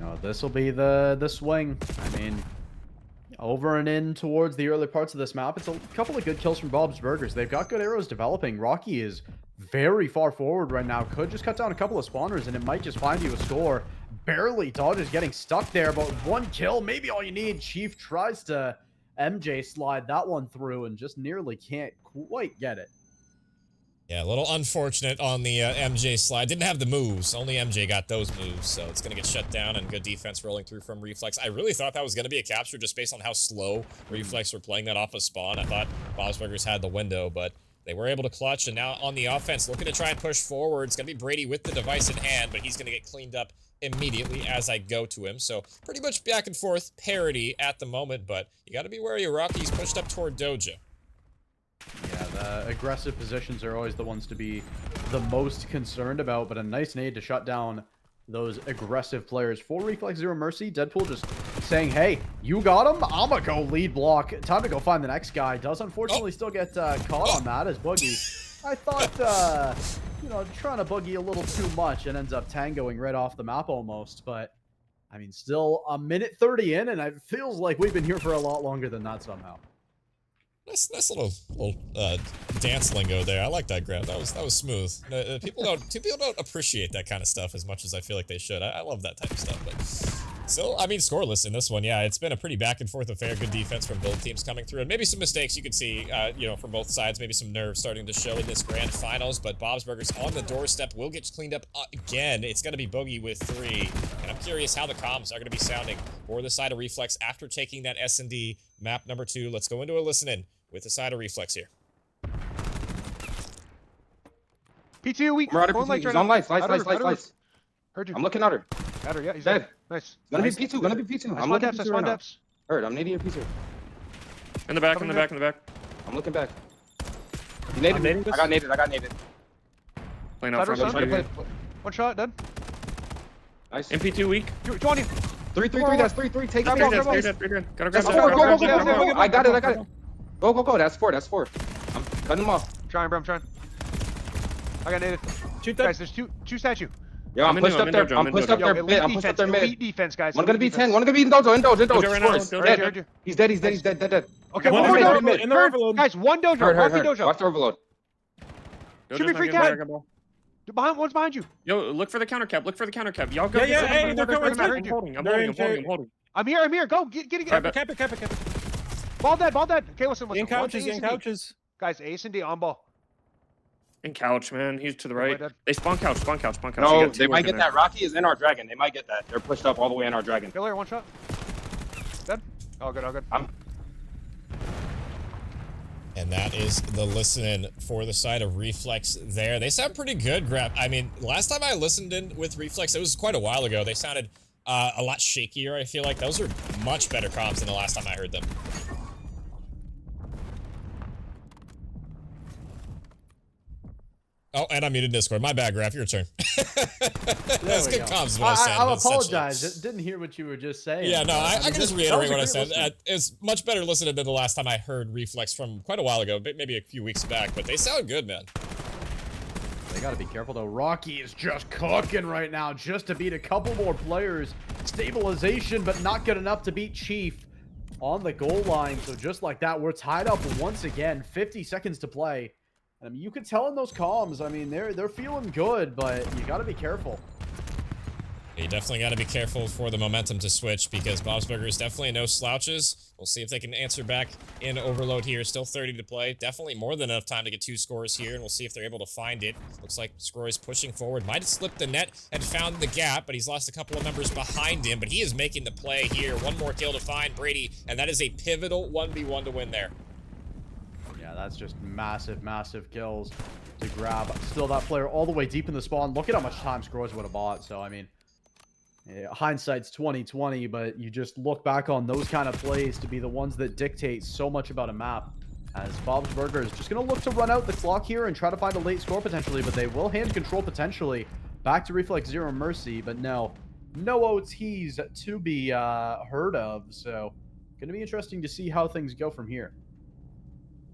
No, this will be the swing. I mean, over and in towards the early parts of this map. It's a couple of good kills from Bob's Burgers. They've got good arrows developing. Rocky is very far forward right now. Could just cut down a couple of spawners and it might just find you a score. Barely dodges getting stuck there, but 1 kill, maybe all you need. Chief tries to MJ slide that one through and just nearly can't quite get it. Yeah, a little unfortunate on the MJ slide. Didn't have the moves. Only MJ got those moves, so it's going to get shut down, and good defense rolling through from Reflex. I really thought that was going to be a capture just based on how slow Reflex were playing that off of spawn. I thought Bob's Burgers had the window, but they were able to clutch, and now on the offense, looking to try and push forward. It's going to be Brady with the device in hand, but he's going to get cleaned up immediately as I go to him. So pretty much back and forth parity at the moment, but you got to be wary of Rocky's pushed up toward Doja. Yeah, the aggressive positions are always the ones to be the most concerned about, but a nice nade to shut down those aggressive players. For Reflex Zero Mercy, Deadpool just saying, hey, you got him? I'ma go lead block. Time to go find the next guy. Does unfortunately still get caught on that as Boogie. I thought, you know, trying to Boogie a little too much and ends up tangoing right off the map almost, but I mean, still a minute 30 in, and it feels like we've been here for a lot longer than that somehow. Nice little dance lingo there. I like that grab. That was smooth. People don't appreciate that kind of stuff as much as I feel like they should. I love that type of stuff, but still, I mean, scoreless in this one. Yeah, it's been a pretty back and forth affair. Good defense from both teams coming through, and maybe some mistakes you can see, you know, from both sides. Maybe some nerves starting to show in this grand finals. But Bob's Burgers on the doorstep will get cleaned up again. It's going to be Boogie with 3, and I'm curious how the comms are going to be sounding for the side of Reflex after taking that S&D map number 2. Let's go into a listen-in with the side of Reflex here. P2 weak. He's on lights. Heard you. I'm looking at her. Got her, yeah, he's Dead. dead. Nice. Gonna be P2, gonna be P2. I'm looking at P2 right now. Heard, I'm nading your P2. In the back, in the back, in the back. I'm looking back. You naded me. I got naded. Playing out front. One shot, dead. Nice. MP2 weak. 20. 3, that's 3. Take You're it. dead. Gotta grab Go. I got it. Go. That's 4. I'm cutting him off. Trying, bro, I'm trying. I got naded. Shoot that. Guys, there's two statue. Yo, I'm pushed up there. I'm pushed up there mid. I'm pushed up there mid. Elite defense, guys. One gonna be 10. One gonna be in dojo. Dead. He's dead. Okay, One one dojo. dojo. In the overload. Guys, one dojo. Heard. Dojo. Watch the overload. Should be free cap. One's behind you. Yo, look for the counter cap. Y'all go. Yeah, hey, they're coming. I'm holding. I'm here. Go. Get it. Cap it. Ball dead. Okay, listen. In couches. Guys, Ace and D on ball. In couch, man. He's to the right. They spawn couch. No, they might get that. Rocky is in our dragon. They might get that. They're pushed up all the way in our dragon. Killer, one shot. Dead. All good. And that is the listen-in for the side of Reflex there. They sound pretty good, Grab. I mean, last time I listened in with Reflex, it was quite a while ago. They sounded a lot shakier, I feel like. Those are much better comms than the last time I heard them. Oh, and I muted Discord. My bad, Graf. Your turn. That's good comms is what I was saying. I apologize. Didn't hear what you were just saying. Yeah, no, I can just reiterate what I said. It's much better listening than the last time I heard Reflex from quite a while ago, maybe a few weeks back, but they sound good, man. They gotta be careful, though. Rocky is just cooking right now just to beat a couple more players. Stabilization, but not good enough to beat Chief on the goal line. So just like that, we're tied up once again. 50 seconds to play. I mean, you can tell in those comms. I mean, they're feeling good, but you got to be careful. You definitely got to be careful for the momentum to switch because Bob's Burgers definitely no slouches. We'll see if they can answer back in overload here. Still 30 to play. Definitely more than enough time to get 2 scores here, and we'll see if they're able to find it. Looks like Scroy is pushing forward. Might have slipped the net and found the gap, but he's lost a couple of members behind him, but he is making the play here. One more kill to find Brady, and that is a pivotal 1v1 to win there. Yeah, that's just massive kills to grab. Still that player all the way deep in the spawn. Look at how much time Scroys would have bought. So, I mean, yeah, hindsight's 20/20, but you just look back on those kind of plays to be the ones that dictate so much about a map. As Bob's Burger is just going to look to run out the clock here and try to find a late score potentially, but they will hand control potentially back to Reflex Zero Mercy, but no OTs to be heard of, so going to be interesting to see how things go from here.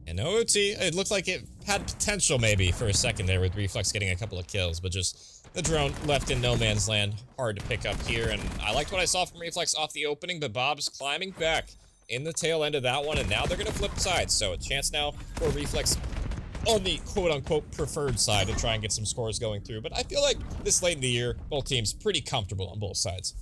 And OT, it looked like it had potential maybe for a second there with Reflex getting a couple of kills, but just the drone left in no man's land. Hard to pick up here, and I liked what I saw from Reflex off the opening, but Bob's climbing back in the tail end of that one, and now they're going to flip sides, so a chance now for Reflex on the quote-unquote preferred side to try and get some scores going through, but I feel like this late in the year, both teams pretty comfortable on both sides.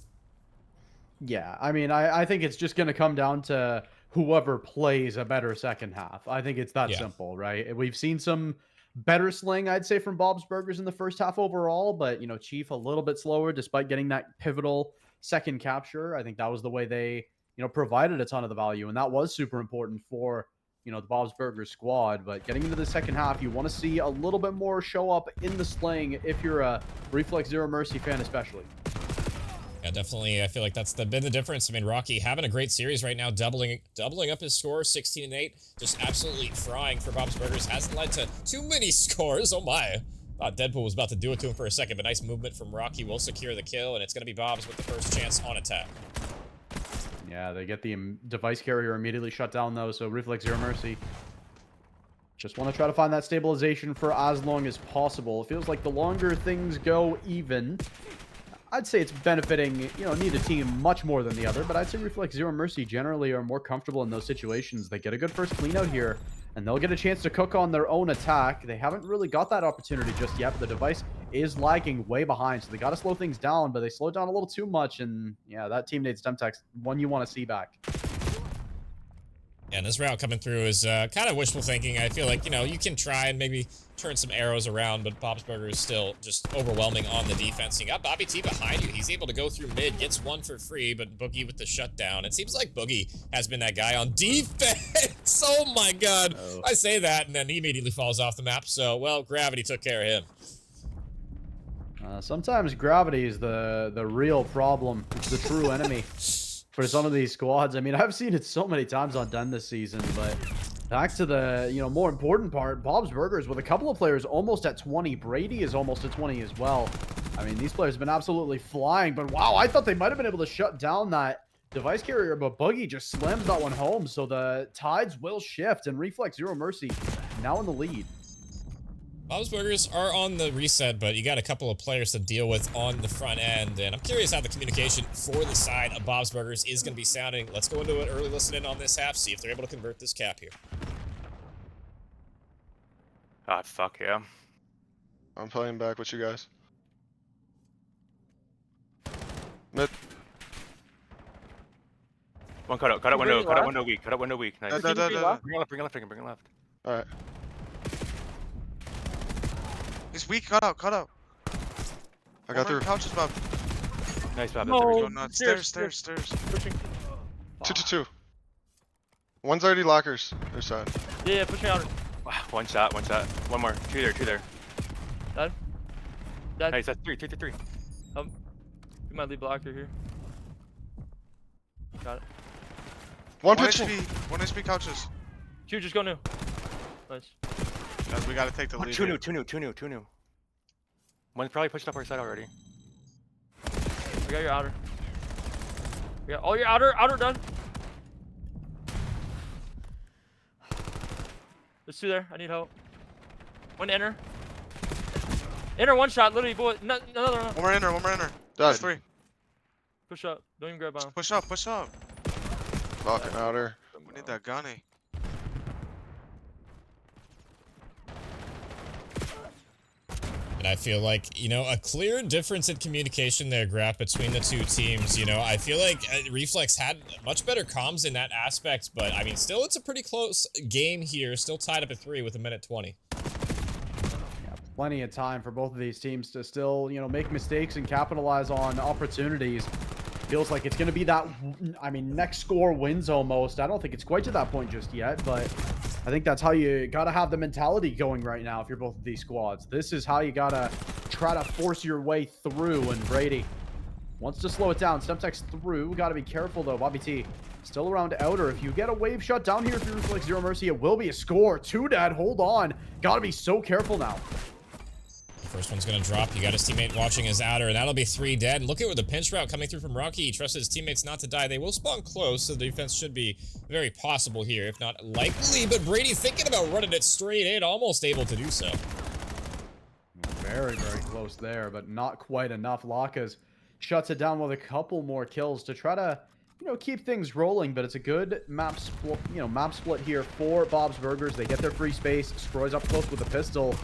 Yeah, I mean, I think it's just going to come down to whoever plays a better second half. I think it's that simple, right? We've seen some better sling, I'd say, from Bob's Burgers in the first half overall, but, you know, Chief a little bit slower despite getting that pivotal second capture. I think that was the way they, you know, provided a ton of the value, and that was super important for, you know, the Bob's Burgers squad. But getting into the second half, you want to see a little bit more show up in the sling if you're a Reflex Zero Mercy fan especially. Yeah, definitely. I feel like that's been the difference. I mean, Rocky having a great series right now, doubling up his score, 16-8, just absolutely frying for Bob's Burgers. Hasn't led to too many scores. Oh my. Thought Deadpool was about to do it to him for a second, but nice movement from Rocky will secure the kill, and it's going to be Bob's with the first chance on attack. Yeah, they get the device carrier immediately shut down though, so Reflex Zero Mercy just want to try to find that stabilization for as long as possible. It feels like the longer things go even, I'd say it's benefiting, you know, neither team much more than the other, but I'd say Reflex Zero Mercy generally are more comfortable in those situations. They get a good first clean out here, and they'll get a chance to cook on their own attack. They haven't really got that opportunity just yet, but the device is lagging way behind, so they got to slow things down, but they slowed down a little too much, and yeah, that teammate Stemtex, one you want to see back. And this route coming through is kind of wishful thinking. I feel like, you know, you can try and maybe turn some arrows around, but Bob's Burger is still just overwhelming on the defense. You got Bobby T behind you. He's able to go through mid, gets one for free, but Boogie with the shutdown. It seems like Boogie has been that guy on defense. Oh my god. Oh. I say that, and then he immediately falls off the map. So, well, gravity took care of him. Sometimes gravity is the real problem. It's the true enemy for some of these squads. I mean, I've seen it so many times on Den this season, but back to the, you know, more important part, Bob's Burgers with a couple of players almost at 20. Brady is almost at 20 as well. I mean, these players have been absolutely flying, but wow, I thought they might have been able to shut down that device carrier, but Boogie just slams that one home, so the tides will shift, and Reflex Zero Mercy now in the lead. Bob's Burgers are on the reset, but you got a couple of players to deal with on the front end, and I'm curious how the communication for the side of Bob's Burgers is going to be sounding. Let's go into an early listen-in on this half, see if they're able to convert this cap here. God, fuck yeah. I'm playing back with you guys. Mid. One cut out window, cut out window weak, nice. Bring it left. Alright. He's weak, cut out. I got through. Couches, Bob. Nice, Bob. No. Stairs. Pushing. 2-2-2. One's already lockers. Their side. Yeah, push me out. Wow, one shot. One more. Two there. Dead. Nice, that's three. Be my lead blocker here. Got it. One HP. One HP couches. Two, just go new. Nice. Guys, we gotta take the lead. Two new. One's probably pushed up our side already. We got your outer. We got all your outer done. There's two there. I need help. One inner. Inner one shot, literally, boy. Another one. One more inner. That's three. Push up. Don't even grab on. Push up. Fucking outer. We need that gunny. And I feel like, you know, a clear difference in communication there, Graf, between the two teams. You know, I feel like Reflex had much better comms in that aspect, but I mean, still, it's a pretty close game here. Still tied up at 3 with 1:20. Yeah, plenty of time for both of these teams to still, you know, make mistakes and capitalize on opportunities. Feels like it's going to be that, I mean, next score wins almost. I don't think it's quite to that point just yet, but I think that's how you got to have the mentality going right now if you're both of these squads. This is how you got to try to force your way through, and Brady Wants to slow it down. Stemtex through. Got to be careful, though. Bobby T still around outer. If you get a wave shut down here, if you Reflex Zero Mercy, it will be a score. 2 dead. Hold on. Got to be so careful now. First one's gonna drop. You got his teammate watching his outer, and that'll be 3 dead. Look at where the pinch route coming through from Rocky. He trusted his teammates not to die. They will spawn close, so the defense should be very possible here, if not likely. But Brady thinking about running it straight in, almost able to do so. Very, very close there, but not quite enough. Lakas shuts it down with a couple more kills to try to, keep things rolling. But it's a good map split, map split here for Bob's Burgers. They get their free space. Stroy's up close with a pistol.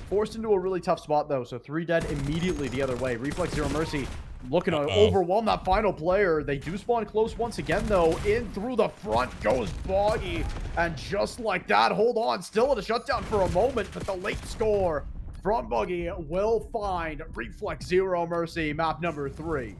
Forced into a really tough spot, though, so 3 dead immediately the other way. Reflex Zero Mercy looking to overwhelm that final player. They do spawn close once again, though. In through the front goes Boggy, and just like that, hold on, still at a shutdown for a moment, but the late score from Buggy will find Reflex Zero Mercy, map number 3.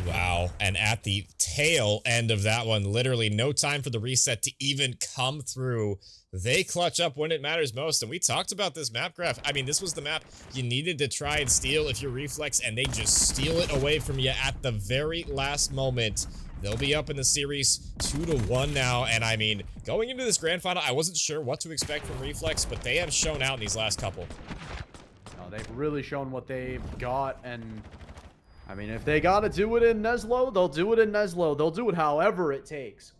Wow, and at the tail end of that one, literally no time for the reset to even come through. They clutch up when it matters most, and we talked about this map graph. I mean, this was the map you needed to try and steal if you're Reflex, and they just steal it away from you at the very last moment. They'll be up in the series 2-1 now, and I mean, going into this grand final, I wasn't sure what to expect from Reflex, but they have shown out in these last couple. They've really shown what they've got, and I mean, if they gotta do it in Neslo, they'll do it in Neslo. They'll do it however it takes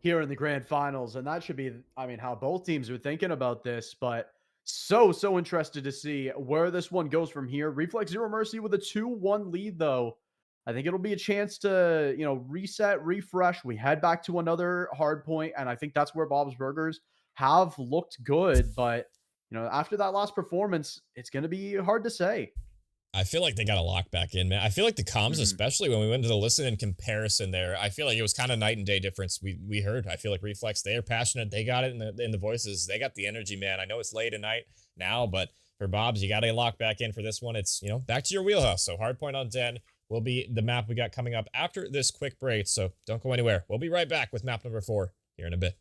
here in the grand finals, and that should be, I mean, how both teams are thinking about this. But so interested to see where this one goes from here. Reflex Zero Mercy with a 2-1 lead, though. I think it'll be a chance to, reset, refresh. We head back to another hard point, and I think that's where Bob's Burgers have looked good. But, after that last performance, it's going to be hard to say. I feel like they got to lock back in, man. I feel like the comms, especially when we went to the listen and comparison there, I feel like it was kind of night and day difference. We heard. I feel like Reflex, they are passionate. They got it in the voices. They got the energy, man. I know it's late at night now, but for Bob's, you got to lock back in for this one. It's, back to your wheelhouse. So Hardpoint on 10 will be the map we got coming up after this quick break. So don't go anywhere. We'll be right back with map number 4 here in a bit.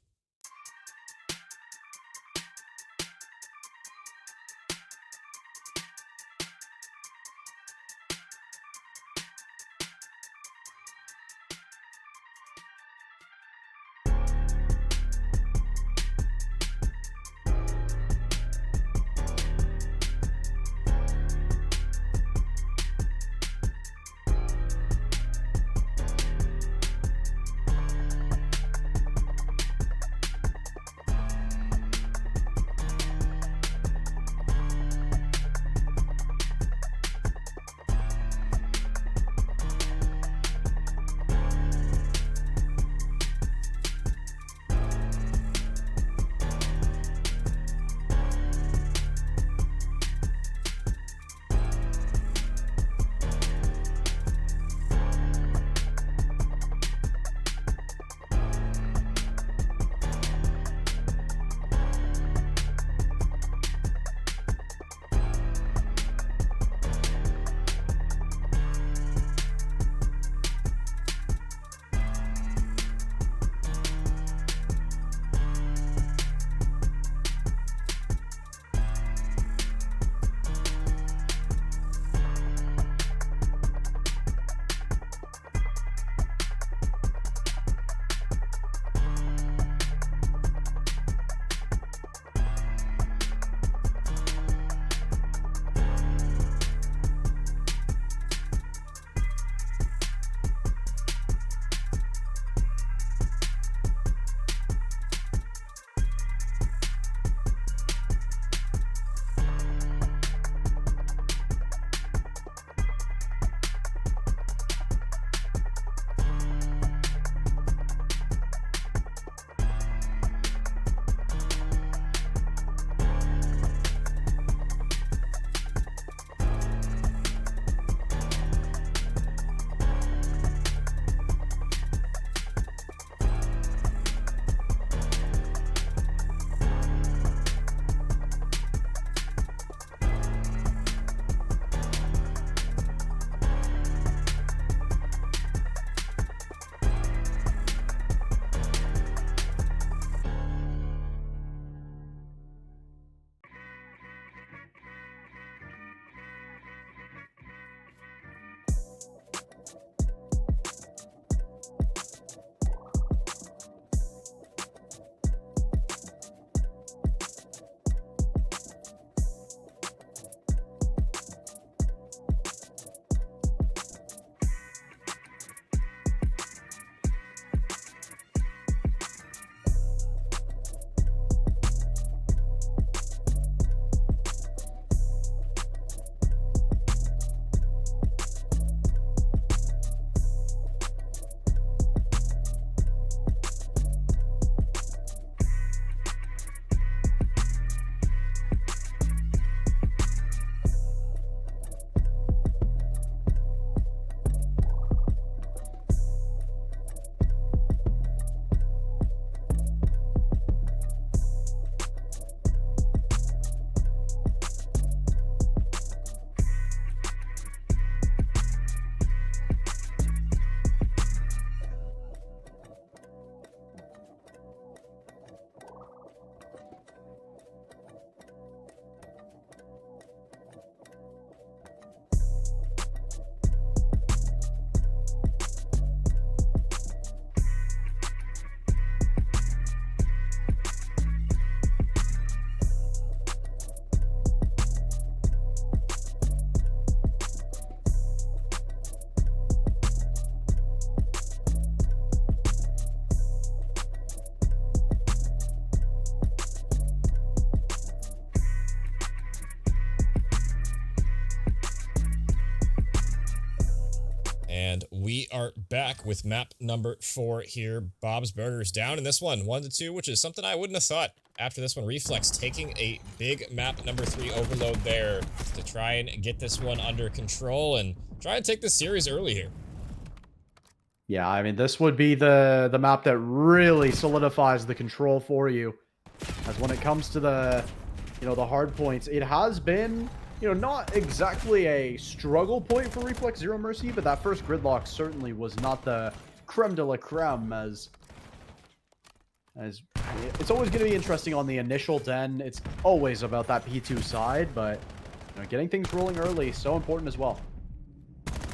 are back with map number 4 here. Bob's Burgers down in this one, 1-2, which is something I wouldn't have thought. After this one, Reflex taking a big map number 3 overload there to try and get this one under control and try and take the series early here. Yeah, I mean, this would be the map that really solidifies the control for you. As when it comes to the, the hard points, it has been, not exactly a struggle point for Reflex Zero Mercy, but that first gridlock certainly was not the creme de la creme as it's always going to be interesting on the initial den. It's always about that P2 side, but getting things rolling early, so important as well.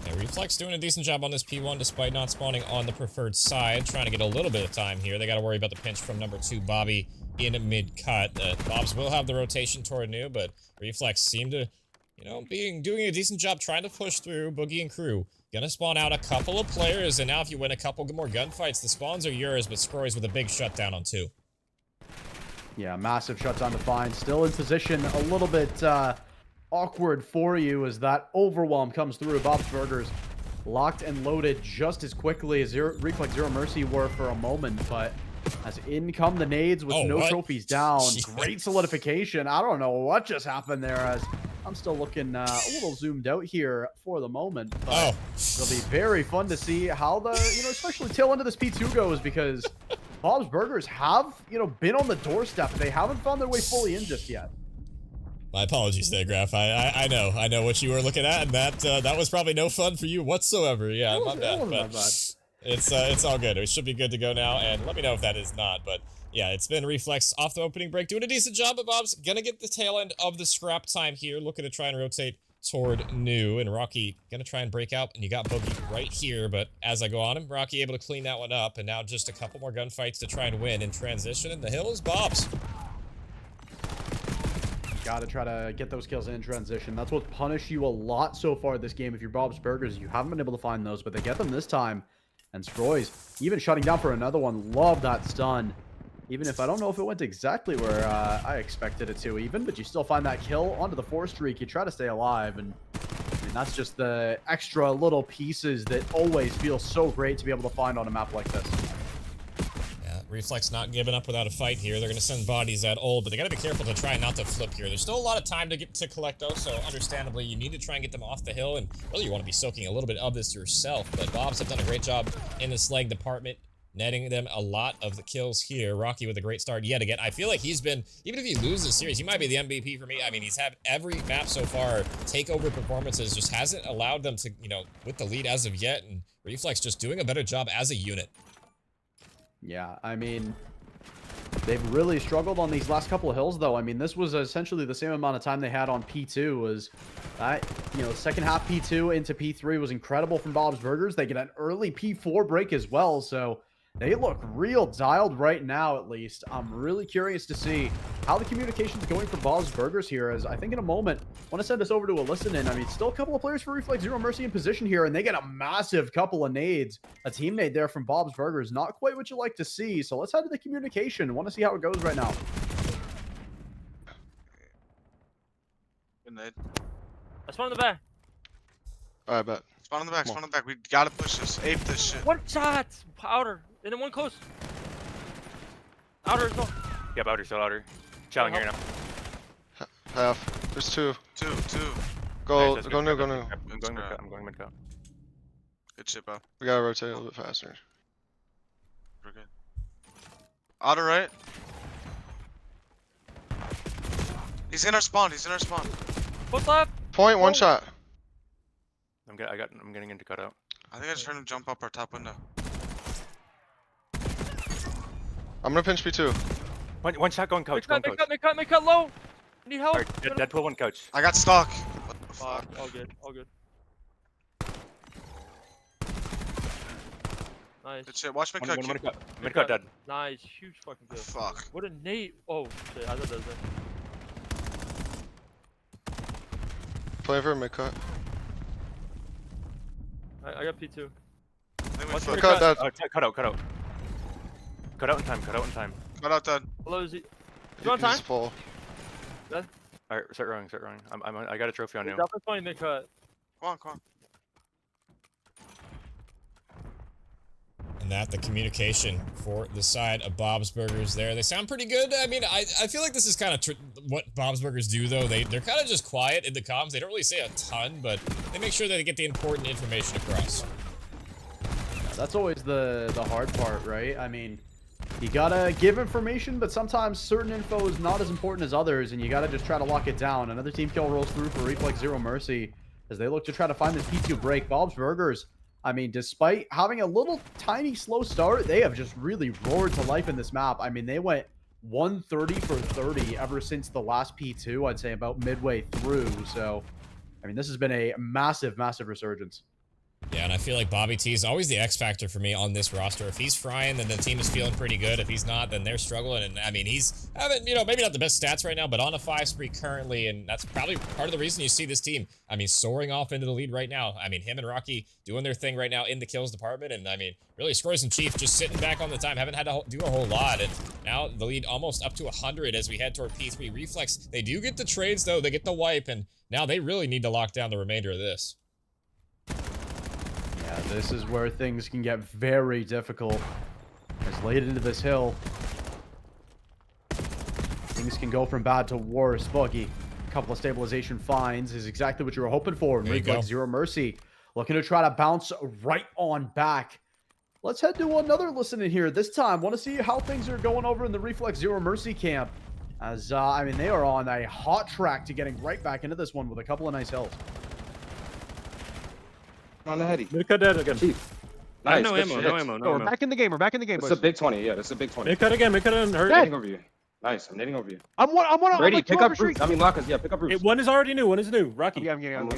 Yeah, Reflex doing a decent job on this P1 despite not spawning on the preferred side. Trying to get a little bit of time here. They got to worry about the pinch from number 2, Bobby, in mid-cut. Bobs will have the rotation toward new, but Reflex seem to, doing a decent job trying to push through. Boogie and crew gonna spawn out a couple of players, and now if you win a couple more gunfights, the spawns are yours, but Scroy's with a big shutdown on 2. Yeah, massive shutdown to find. Still in position, a little bit awkward for you as that overwhelm comes through. Bob's Burgers locked and loaded just as quickly as Reflex Zero Mercy were for a moment, but as in come the nades with no trophies down. Great solidification. I don't know what just happened there, as I'm still looking a little zoomed out here for the moment, but it'll be very fun to see how the, especially tail end of this P2 goes, because Bob's Burgers have, been on the doorstep. They haven't found their way fully in just yet. My apologies there, Graf. I know what you were looking at, and that was probably no fun for you whatsoever. Yeah, my bad. But it's all good. It should be good to go now, and let me know if that is not. But yeah, it's been Reflex off the opening break, doing a decent job, but Bob's gonna get the tail end of the scrap time here, looking to try and rotate toward new, and Rocky gonna try and break out, and you got Boogie right here, but as I go on him, Rocky able to clean that one up, and now just a couple more gunfights to try and win in transition, and the hill is Bob's. Got to try to get those kills in transition. That's what's punished you a lot so far this game. If you're Bob's Burgers, you haven't been able to find those, but they get them this time. And Stroy's even shutting down for another one. Love that stun. Even if I don't know if it went exactly where I expected it to even, but you still find that kill onto the 4 streak. You try to stay alive, and I mean, that's just the extra little pieces that always feel so great to be able to find on a map like this. Reflex not giving up without a fight here. They're going to send bodies at old, but they got to be careful to try not to flip here. There's still a lot of time to collect those, so understandably, you need to try and get them off the hill, and really you want to be soaking a little bit of this yourself, but Bobs have done a great job in the slag department, netting them a lot of the kills here. Rocky with a great start yet again. I feel like he's been, even if he loses the series, he might be the MVP for me. I mean, he's had every map so far, takeover performances, just hasn't allowed them to, with the lead as of yet, and Reflex just doing a better job as a unit. Yeah, I mean, they've really struggled on these last couple of hills, though. I mean, this was essentially the same amount of time they had on P2. Was that, second half P2 into P3 was incredible from Bob's Burgers. They get an early P4 break as well, so they look real dialed right now, at least. I'm really curious to see how the communication is going for Bob's Burgers here, as I think in a moment, I want to send us over to a listen-in. I mean, still a couple of players for Reflex Zero Mercy in position here, and they get a massive couple of nades. A team nade there from Bob's Burgers. Not quite what you like to see, so let's head to the communication. I want to see how it goes right now. Good nade. I spawn in the back. Alright, bet. Spawn in the back, spawn in the back. We gotta push this. Ape this shit. One shot! Outer. And then one close. Outer as well. Yep, outer, still outer. Challenge here now. Half. There's 2. Two. Go, Nice, go new, go new. I'm going mid-cut, I'm going mid-cut. Good shit, bro. We gotta rotate a little bit faster. We're good. Outer right. He's in our spawn, What's left? Point, one Oh. shot. I'm getting into cutout. I think I just heard him jump up our top window. I'm gonna pinch P2. One shot going couch, going couch. Make cut low. Need help. Alright, Deadpool, one couch. I got stuck. What the Fuck. fuck? All good. Nice. Good shit. Watch me cut. One mid-cut dead. Nice. Huge fucking kill. Fuck. What a nade. Oh, shit. I thought that was it. Playing for a mid cut. I got P2. I think we Watch fucked. your Cut that. Cut out. Cut out in time. Cut out dead. Hello, is he? You on time? He's full. Alright, start rowing. I got a trophy on you. Definitely playing mid cut. Come on. that, the communication for the side of Bob's Burgers there. They sound pretty good. I mean, I feel like this is kind of what Bob's Burgers do, though. They're kind of just quiet in the comms. They don't really say a ton, but they make sure that they get the important information across. That's always the hard part, right? I mean, you gotta give information, but sometimes certain info is not as important as others, and you gotta just try to lock it down. Another team kill rolls through for Reflex Zero Mercy as they look to try to find this P2 break. Bob's Burgers, I mean, despite having a little tiny slow start, they have just really roared to life in this map. I mean, they went 130 for 30 ever since the last P2, I'd say about midway through. So, I mean, this has been a massive, massive resurgence. Yeah, and I feel like Bobby T is always the X factor for me on this roster. If he's frying, then the team is feeling pretty good. If he's not, then they're struggling. And I mean, he's having, maybe not the best stats right now, but on a 5 streak currently. And that's probably part of the reason you see this team, I mean, soaring off into the lead right now. I mean, him and Rocky doing their thing right now in the kills department. And I mean, really, Scores and Chief just sitting back on the time, haven't had to do a whole lot. And now the lead almost up to 100 as we head toward P3. Reflex, they do get the trades, though. They get the wipe. And now they really need to lock down the remainder of this. Yeah, this is where things can get very difficult. As late into this hill, things can go from bad to worse. Buggy, a couple of stabilization finds is exactly what you were hoping for. Reflex Zero Mercy looking to try to bounce right on back. Let's head to another listen in here. This time, want to see how things are going over in the Reflex Zero Mercy camp. As, I mean, they are on a hot track to getting right back into this one with a couple of nice hills. On the heady. Mid-cut dead again. Chief. Nice. No ammo, no ammo, no We're ammo. back in the game. We're back in the game, It's boys. a big 20. Yeah, that's a big 20. Mid-cut again. Mid-cut again. Hurt. I'm hitting over you. Nice. I'm hitting over you. I'm one. Brady, I'm pick up Bruce. I mean, Lockus. Yeah, pick up Bruce. One is already new. One is new. Rocky. Yeah, I'm getting up.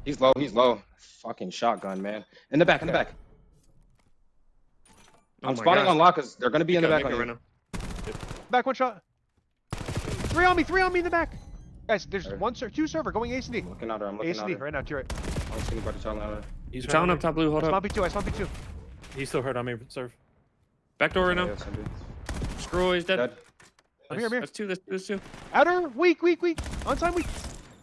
He's low. He's low. Fucking shotgun, man. In the back. In the back. Oh I'm my spotting gosh. on Lockus. They're gonna be in the back on right you. now. Back one shot. Three on me in the back. Guys, there's two server going A and D. I'm looking at her. I'm looking A at and D her. right now. To your right. I'm seeing about to tell her. He's Challenge up top blue, hold I up. spawn P2. I spawn P2. He's still hurt on me. Serve. Back door right now. Screw is dead. Dead. I'm here. That's two. Outer. Weak. On time. Weak.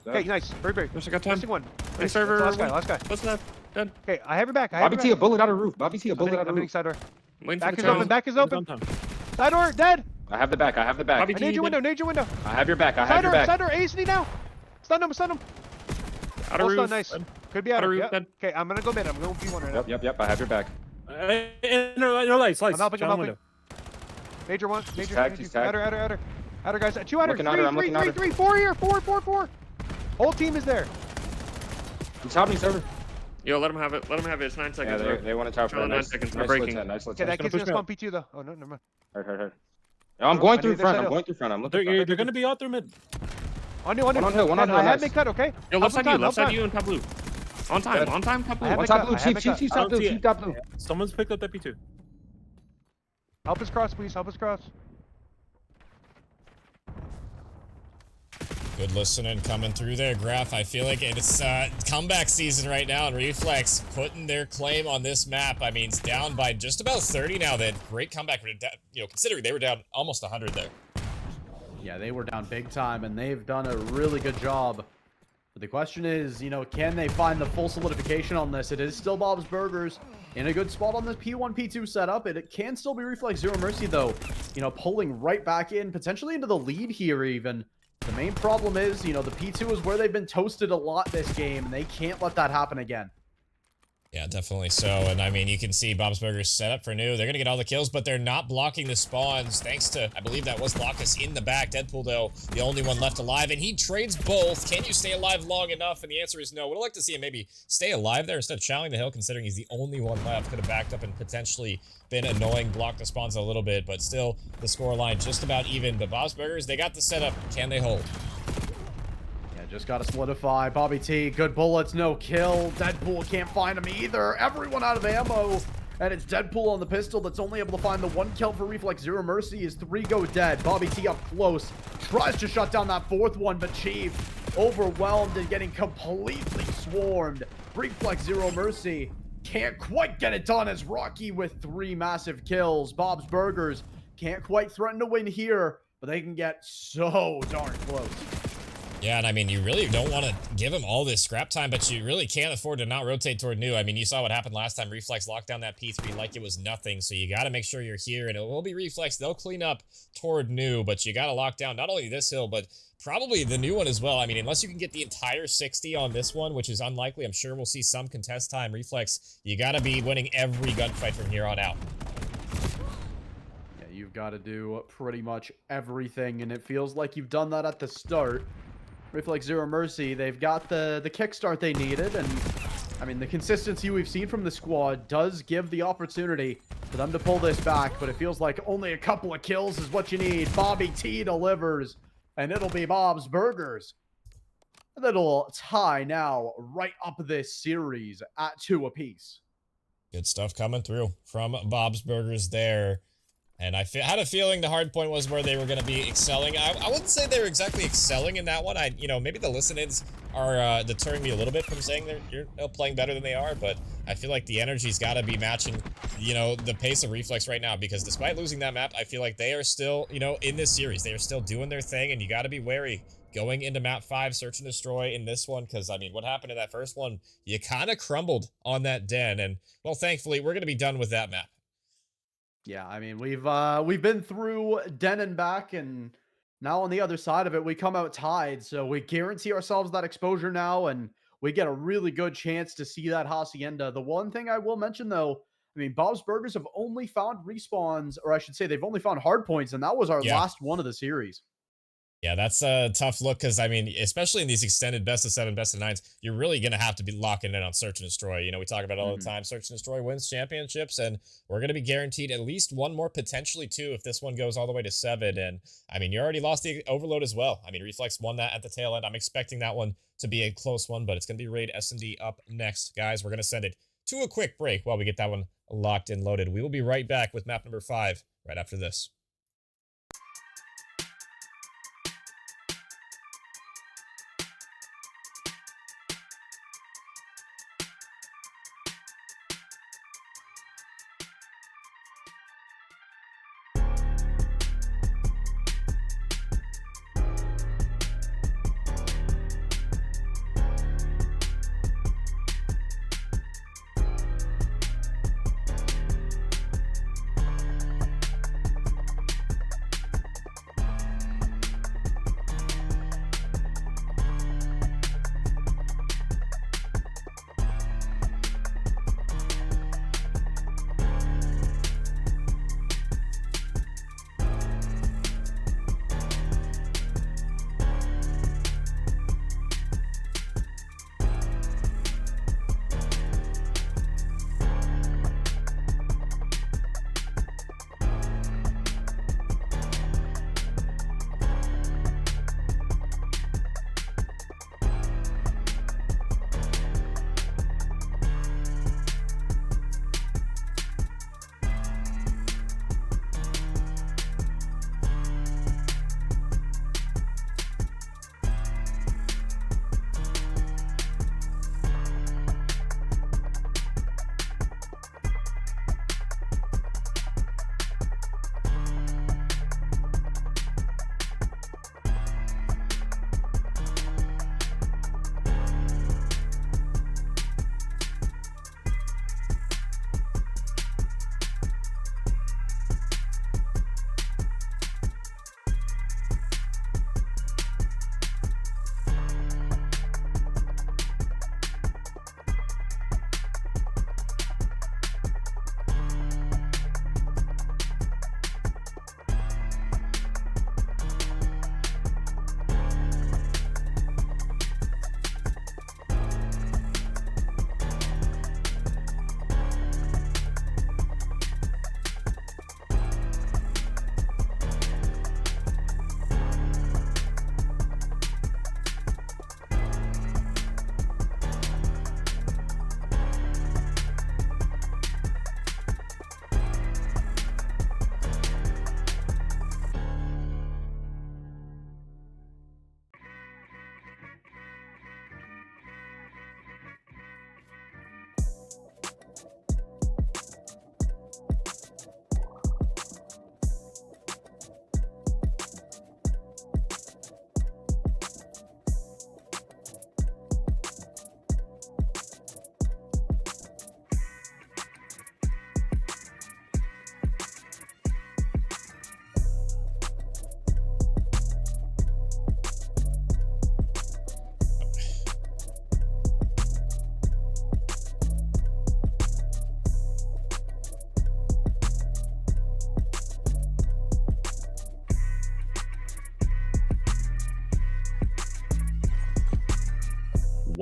Okay, nice. Very. Yes, I got time. Missing one. Big Nice. server. Last guy. What's left? Dead. Okay, I have your back. Bobby T, a bullet out of roof. Bobby T, a bullet out of I'm hitting roof. side door. Waiting Back for is the open. challenge. Back is open. Side door. Dead. I have the back. I have the back. Bobby I T, need your dead. window. I have your back. I Side have your back. door. A and D now. Stun him. Outer Full roof. stun, nice. Dead. Could be Outer outer. roof, Yep. dead. Okay, I'm gonna go mid. I'm going P1 right now. Yep. I have your back. No lights. I'm helping. He's tagged. Outer, guys. 200. Looking at her, I'm looking at her. 3. 4 here. 4. Whole team is there. He's helping me, server. Yo, let him have it. It's 9 Yeah, seconds. they want to top for Charlie, a 9 nice, seconds. They're nice breaking. lit 10, nice lit Okay, 10. that kid's gonna push me spawn P2 though. Oh no, never mind. Hurt. No, I'm going I through need this front. side I'm up. going through front. I'm looking. They're gonna be out there mid. On you. One on hill, I have nice. mid cut. Okay. Yo, left side Help you and top blue. On time, top blue. I have One it top cut, blue, I have it chief cut. top blue, chief top blue. Someone's picked up that P2. Help us cross, please. Good listening coming through there, Graph. I feel like it's comeback season right now, and Reflex putting their claim on this map. I mean, it's down by just about 30 now. That great comeback, considering they were down almost 100 there. Yeah, they were down big time, and they've done a really good job. But the question is, can they find the full solidification on this? It is still Bob's Burgers in a good spot on this P1, P2 setup. It can still be Reflex Zero Mercy, though, pulling right back in, potentially into the lead here even. The main problem is, the P2 is where they've been toasted a lot this game, and they can't let that happen again. Yeah, definitely so. And I mean, you can see Bob's Burgers set up for new. They're going to get all the kills, but they're not blocking the spawns thanks to, I believe that was Lockus in the back. Deadpool, though, the only one left alive, and he trades both. Can you stay alive long enough? And the answer is no. Would have liked to see him maybe stay alive there instead of challenging the hill, considering he's the only one left. Could have backed up and potentially been annoying, blocked the spawns a little bit, but still the score line just about even. But Bob's Burgers, they got the setup. Can they hold? Just gotta solidify. Bobby T, good bullets, no kill. Deadpool can't find him either. Everyone out of ammo. And it's Deadpool on the pistol that's only able to find the 1 kill for Reflex Zero Mercy as 3 go dead. Bobby T up close. Tries to shut down that 4th one, but Chief overwhelmed and getting completely swarmed. Reflex Zero Mercy can't quite get it done as Rocky with 3 massive kills. Bob's Burgers can't quite threaten to win here, but they can get so darn close. Yeah, and I mean, you really don't want to give him all this scrap time, but you really can't afford to not rotate toward new. I mean, you saw what happened last time. Reflex locked down that P3 like it was nothing, so you got to make sure you're here, and it will be Reflex. They'll clean up toward new, but you got to lock down not only this hill, but probably the new one as well. I mean, unless you can get the entire 60 on this one, which is unlikely, I'm sure we'll see some contest time. Reflex, you got to be winning every gunfight from here on out. Yeah, you've got to do pretty much everything, and it feels like you've done that at the start. Reflex Zero Mercy, they've got the kickstart they needed, and I mean, the consistency we've seen from the squad does give the opportunity for them to pull this back, but it feels like only a couple of kills is what you need. Bobby T delivers, and it'll be Bob's Burgers that'll tie now right up this series at 2 apiece. Good stuff coming through from Bob's Burgers there. And I had a feeling the hard point was where they were going to be excelling. I wouldn't say they were exactly excelling in that one. Maybe the listen-ins are deterring me a little bit from saying you're playing better than they are, but I feel like the energy's got to be matching, the pace of Reflex right now, because despite losing that map, I feel like they are still, in this series, they are still doing their thing, and you got to be wary going into map 5, search and destroy in this one, because, I mean, what happened in that first one, you kind of crumbled on that den, and, well, thankfully, we're going to be done with that map. Yeah, I mean, we've been through Den and back, and now on the other side of it, we come out tied. So we guarantee ourselves that exposure now, and we get a really good chance to see that Hacienda. The one thing I will mention, though, I mean, Bob's Burgers have only found respawns, or I should say they've only found hard points, and that was our last one of the series. Yeah, that's a tough look, because, I mean, especially in these extended best of 7, best of 9s, you're really going to have to be locking in on Search and Destroy. We talk about it all the time. Search and Destroy wins championships, and we're going to be guaranteed at least one more, potentially 2, if this one goes all the way to 7. And, I mean, you already lost the Overload as well. I mean, Reflex won that at the tail end. I'm expecting that one to be a close one, but it's going to be Raid S&D up next. Guys, we're going to send it to a quick break while we get that one locked and loaded. We will be right back with map number 5 right after this.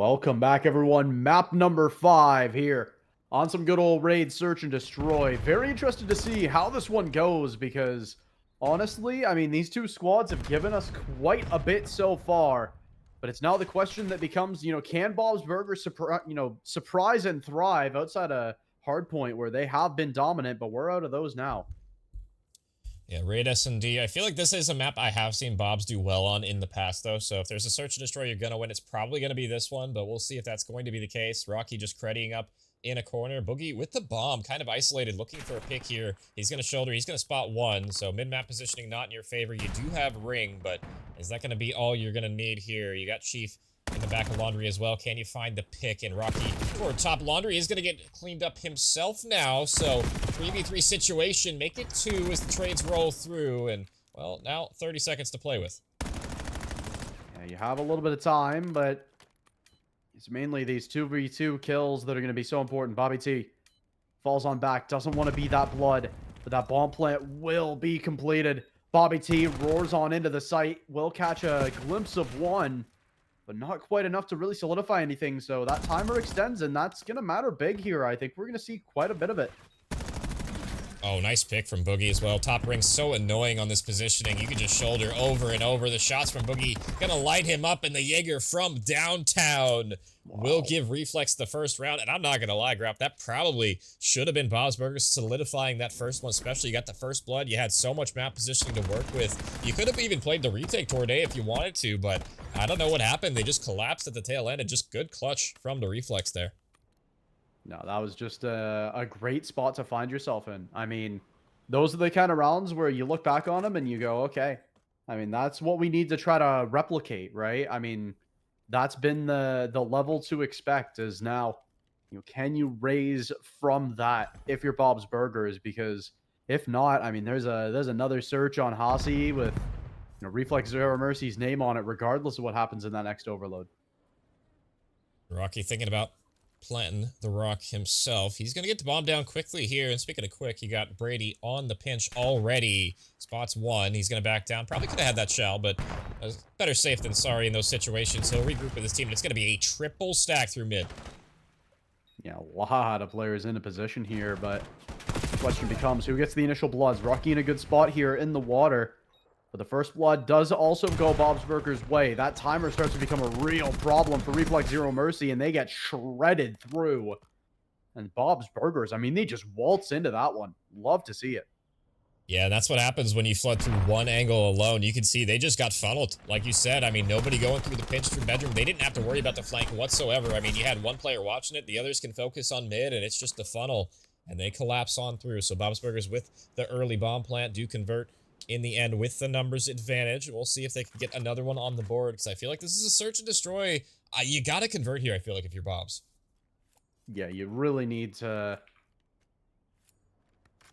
Welcome back, everyone. Map number 5 here on some good old raid search and destroy. Very interested to see how this one goes because, honestly, I mean, these two squads have given us quite a bit so far. But it's now the question that becomes, can Bob's Burgers surprise and thrive outside a hardpoint where they have been dominant, but we're out of those now. Yeah, Raid S&D. I feel like this is a map I have seen Bob's do well on in the past, though. So if there's a search and destroy you're going to win, it's probably going to be this one, but we'll see if that's going to be the case. Rocky just creddying up in a corner. Boogie with the bomb, kind of isolated, looking for a pick here. He's going to shoulder. He's going to spot one. So mid-map positioning not in your favor. You do have Ring, but is that going to be all you're going to need here? You got Chief in the back of Laundry as well. Can you find the pick? And Rocky for top. Laundry is going to get cleaned up himself now. So 3v3 situation. Make it 2 as the trades roll through. And, well, now 30 seconds to play with. Yeah, you have a little bit of time, but it's mainly these 2v2 kills that are going to be so important. Bobby T falls on back. Doesn't want to be that blood, but that bomb plant will be completed. Bobby T roars on into the site. Will catch a glimpse of one, but not quite enough to really solidify anything. So that timer extends, and that's going to matter big here. I think we're going to see quite a bit of it. Oh, nice pick from Boogie as well. Top Ring's so annoying on this positioning. You can just shoulder over and over. The shots from Boogie gonna light him up, and the Jaeger from downtown will give Reflex the first round. And I'm not gonna lie, Grap, that probably should have been Bob's Burgers solidifying that first one, especially you got the first blood. You had so much map positioning to work with. You could have even played the retake Torday if you wanted to, but I don't know what happened. They just collapsed at the tail end, and just good clutch from the Reflex there. No, that was just a great spot to find yourself in. I mean, those are the kind of rounds where you look back on them and you go, okay, I mean, that's what we need to try to replicate, right? I mean, that's been the level to expect is now, can you raise from that if you're Bob's Burgers? Because if not, I mean, there's another search on Hasi with Reflex Zero Mercy's name on it, regardless of what happens in that next overload. Rocky thinking about planting the rock himself. He's going to get the bomb down quickly here. And speaking of quick, you got Brady on the pinch already. Spots one. He's going to back down. Probably could have had that shell, but better safe than sorry in those situations. He'll regroup with his team. And it's going to be a triple stack through mid. Yeah, a lot of players in a position here, but the question becomes who gets the initial bloods. Rocky in a good spot here in the water. But the first blood does also go Bob's Burgers' way. That timer starts to become a real problem for Reflex Zero Mercy, and they get shredded through. And Bob's Burgers, I mean, they just waltz into that one. Love to see it. Yeah, that's what happens when you flood through one angle alone. You can see they just got funneled. Like you said, I mean, nobody going through the pinch through bedroom. They didn't have to worry about the flank whatsoever. I mean, you had one player watching it. The others can focus on mid, and it's just the funnel. And they collapse on through. So Bob's Burgers with the early bomb plant do convert in the end with the numbers advantage. We'll see if they can get another one on the board, because I feel like this is a search and destroy. You gotta convert here, I feel like, if you're Bob's. Yeah, you really need to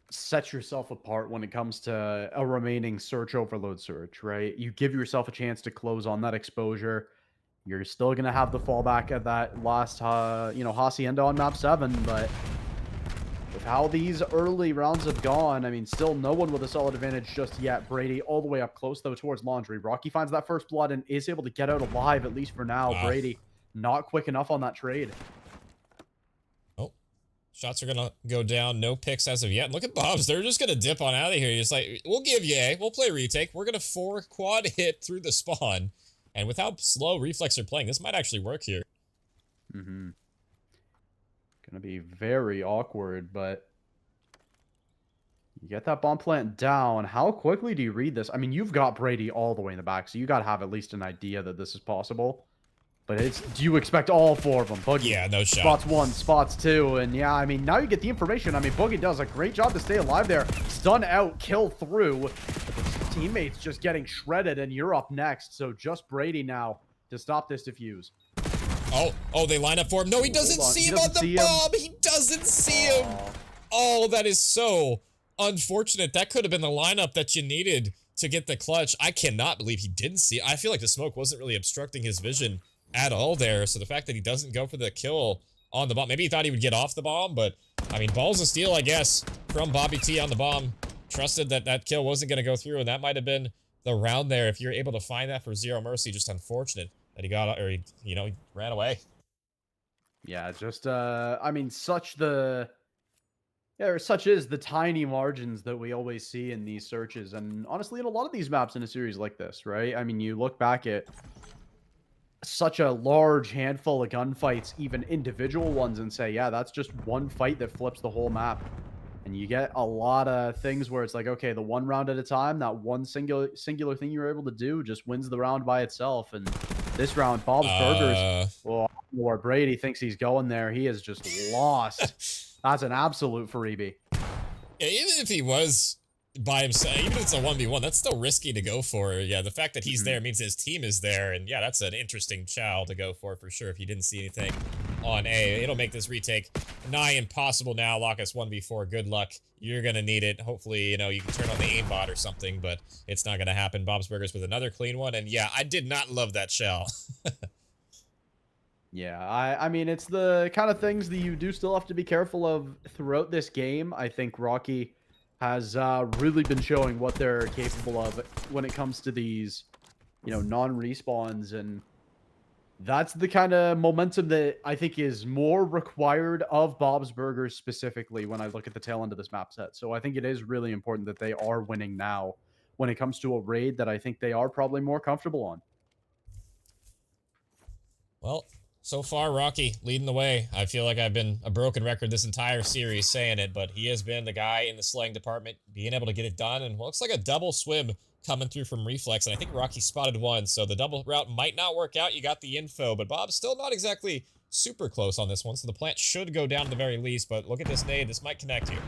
set yourself apart when it comes to a remaining search overload search, right? You give yourself a chance to close on that exposure. You're still going to have the fallback at that last, Hacienda on map 7, but with how these early rounds have gone, I mean, still no one with a solid advantage just yet. Brady all the way up close, though, towards Laundry. Rocky finds that first blood and is able to get out alive, at least for now. Wow. Brady not quick enough on that trade. Oh, shots are going to go down. No picks as of yet. Look at Bob's. They're just going to dip on out of here. He's like, we'll give you A. We'll play retake. We're going to 4 quad hit through the spawn. And with how slow Reflex are playing, this might actually work here. Mm-hmm. Gonna be very awkward, but you get that bomb plant down. How quickly do you read this? I mean, you've got Brady all the way in the back, so you got to have at least an idea that this is possible. But do you expect all 4 of them? Boogie. Yeah, no shot. Spots 1, spots 2, and yeah, I mean, now you get the information. I mean, Boogie does a great job to stay alive there. Stun out, kill through. But the teammates just getting shredded, and you're up next. So just Brady now to stop this defuse. Oh, they line up for him. No, he doesn't see him on the bomb. He doesn't see him. Oh, that is so unfortunate. That could have been the lineup that you needed to get the clutch. I cannot believe he didn't see it. I feel like the smoke wasn't really obstructing his vision at all there. So the fact that he doesn't go for the kill on the bomb, maybe he thought he would get off the bomb, but I mean, balls of steel, I guess, from Bobby T on the bomb. Trusted that that kill wasn't going to go through, and that might have been the round there. If you're able to find that for Zero Mercy, just unfortunate that he got, or he ran away. Yeah, just I mean, such is the tiny margins that we always see in these searches, and honestly, in a lot of these maps in a series like this, right? I mean, you look back at such a large handful of gunfights, even individual ones, and say, yeah, that's just one fight that flips the whole map. And you get a lot of things where it's like, okay, the one round at a time, that one singular thing you're able to do just wins the round by itself. And this round, Bob's Burgers, well, I don't know where Brady thinks he's going there. He is just lost. That's an absolute freebie. Yeah, even if he was by himself, even if it's a 1v1, that's still risky to go for. Yeah, the fact that he's there means his team is there, and yeah, that's an interesting chow to go for sure. If you didn't see anything on A, it'll make this retake nigh impossible now. Locus 1v4, good luck. You're gonna need it. Hopefully, you know, you can turn on the aimbot or something, but it's not gonna happen. Bob's Burgers with another clean one, and yeah, I did not love that shell. Yeah, I mean, it's the kind of things that you do still have to be careful of throughout this game. I think Rocky has really been showing what they're capable of when it comes to these, you know, non-respawns, and that's the kind of momentum that I think is more required of Bob's Burgers specifically when I look at the tail end of this map set. So I think it is really important that they are winning now when it comes to a raid that I think they are probably more comfortable on. Well, so far, Rocky leading the way. I feel like I've been a broken record this entire series saying it, but he has been the guy in the slaying department, being able to get it done, and looks like a double swim coming through from Reflex, and I think Rocky spotted one, so the double route might not work out. You got the info, but Bob's still not exactly super close on this one, so the plant should go down at the very least, but look at this nade. This might connect here.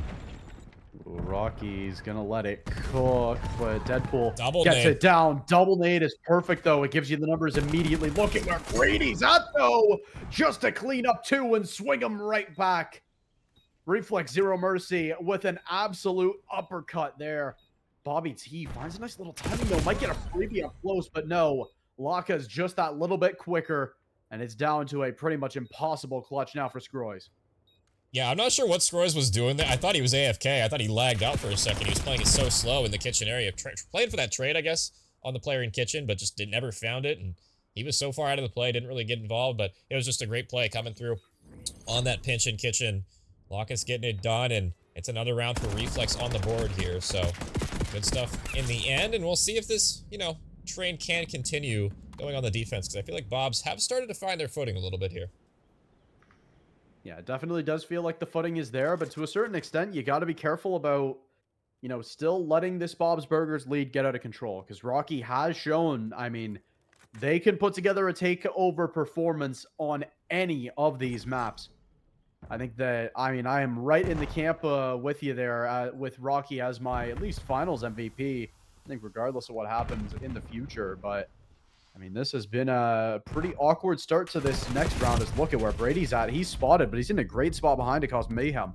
Rocky's gonna let it cook, but Deadpool Double gets nade. it down. Double nade is perfect, though. It gives you the numbers immediately. Look at where Brady's at, though. Just to clean up two and swing him right back. Reflex, zero mercy with an absolute uppercut there. Bobby T finds a nice little timing, though. Might get a freebie up close, but no. Laka's just that little bit quicker, and it's down to a pretty much impossible clutch now for Scroys. Yeah, I'm not sure what Scroys was doing there. I thought he was AFK. I thought he lagged out for a second. He was playing it so slow in the kitchen area. Playing for that trade, I guess, on the player in kitchen, but just never found it. And he was so far out of the play, didn't really get involved, but it was just a great play coming through on that pinch in kitchen. Locus getting it done, and it's another round for Reflex on the board here. So good stuff in the end, and we'll see if this, you know, train can continue going on the defense, because I feel like Bobs have started to find their footing a little bit here. Yeah, it definitely does feel like the footing is there, but to a certain extent, you got to be careful about, you know, still letting this Bob's Burgers lead get out of control, because Rocky has shown, I mean, they can put together a takeover performance on any of these maps. I think that, I mean, I am right in the camp with you there, with Rocky as my, at least, finals MVP. I think regardless of what happens in the future, but I mean, this has been a pretty awkward start to this next round. Is look at where Brady's at. He's spotted, but he's in a great spot behind to cause mayhem.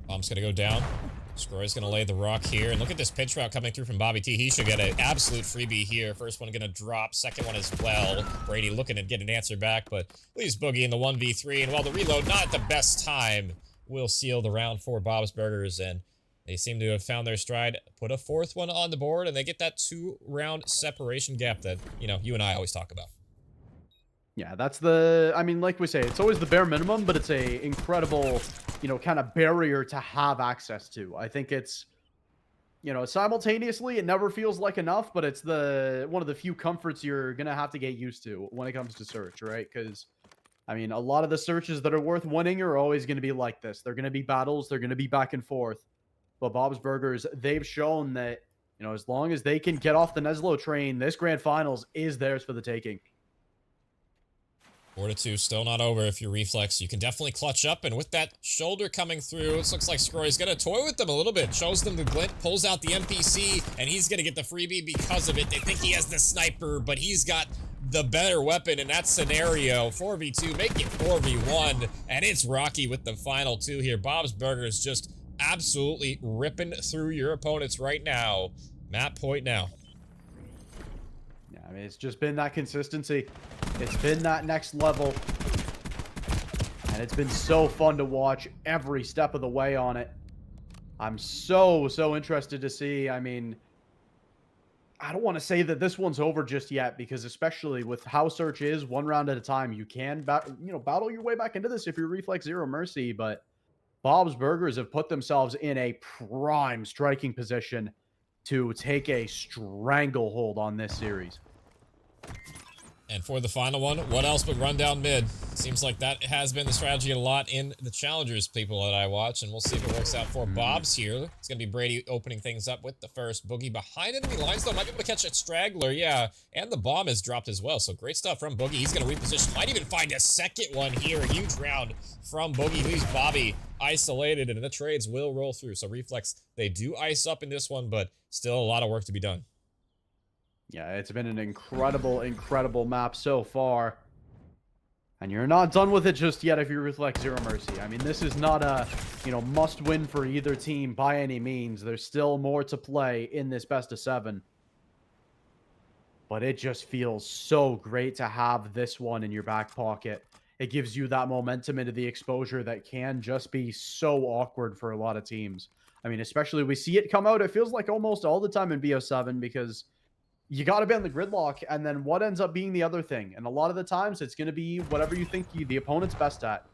Bomb's gonna go down. Scroy's gonna lay the rock here, and look at this pinch route coming through from Bobby T. He should get an absolute freebie here. First one gonna drop, second one as well. Brady looking to get an answer back, but leaves Boogie in the 1v3, and while the reload not at the best time, will seal the round for Bob's Burgers, and they seem to have found their stride, put a fourth one on the board, and they get that 2-round separation gap that, you know, you and I always talk about. Yeah, that's the, I mean, like we say, it's always the bare minimum, but it's a incredible, you know, kind of barrier to have access to. I think it's, you know, simultaneously, it never feels like enough, but it's one of the few comforts you're going to have to get used to when it comes to search, right? Because, I mean, a lot of the searches that are worth winning are always going to be like this. They're going to be battles. They're going to be back and forth. But Bob's Burgers, they've shown that, you know, as long as they can get off the Neslo train, this grand finals is theirs for the taking. 4-2, still not over if you're Reflex. You can definitely clutch up, and with that shoulder coming through, it looks like Scroy's gonna toy with them a little bit. Shows them the glint, pulls out the NPC, and he's gonna get the freebie because of it. They think he has the sniper, but he's got the better weapon in that scenario. 4v2, make it 4v1, and it's Rocky with the final two here. Bob's Burgers just absolutely ripping through your opponents right now. Map point now. Yeah, I mean, it's just been that consistency. It's been that next level. And it's been so fun to watch every step of the way on it. I'm so interested to see, I mean, I don't want to say that this one's over just yet, because especially with how Search is, one round at a time, you can battle your way back into this if you're Reflex Zero Mercy. But Bob's Burgers have put themselves in a prime striking position to take a stranglehold on this series. And for the final one, what else but run down mid? Seems like that has been the strategy a lot in the Challengers people that I watch, and we'll see if it works out for Bob's here. It's going to be Brady opening things up with the first. Boogie behind enemy lines, though. Might be able to catch a straggler, yeah. And the bomb is dropped as well, so great stuff from Boogie. He's going to reposition. Might even find a second one here. A huge round from Boogie. Leaves Bobby isolated, and the trades will roll through. So Reflex, they do ice up in this one, but still a lot of work to be done. Yeah, it's been an incredible, incredible map so far. And you're not done with it just yet if you Reflex Zero Mercy. I mean, this is not a, must win for either team by any means. There's still more to play in this best of 7. But it just feels so great to have this one in your back pocket. It gives you that momentum into the exposure that can just be so awkward for a lot of teams. I mean, especially we see it come out, it feels like almost all the time in BO7, because you got to be on the gridlock, and then what ends up being the other thing? And a lot of the times, it's going to be whatever you think the opponent's best at.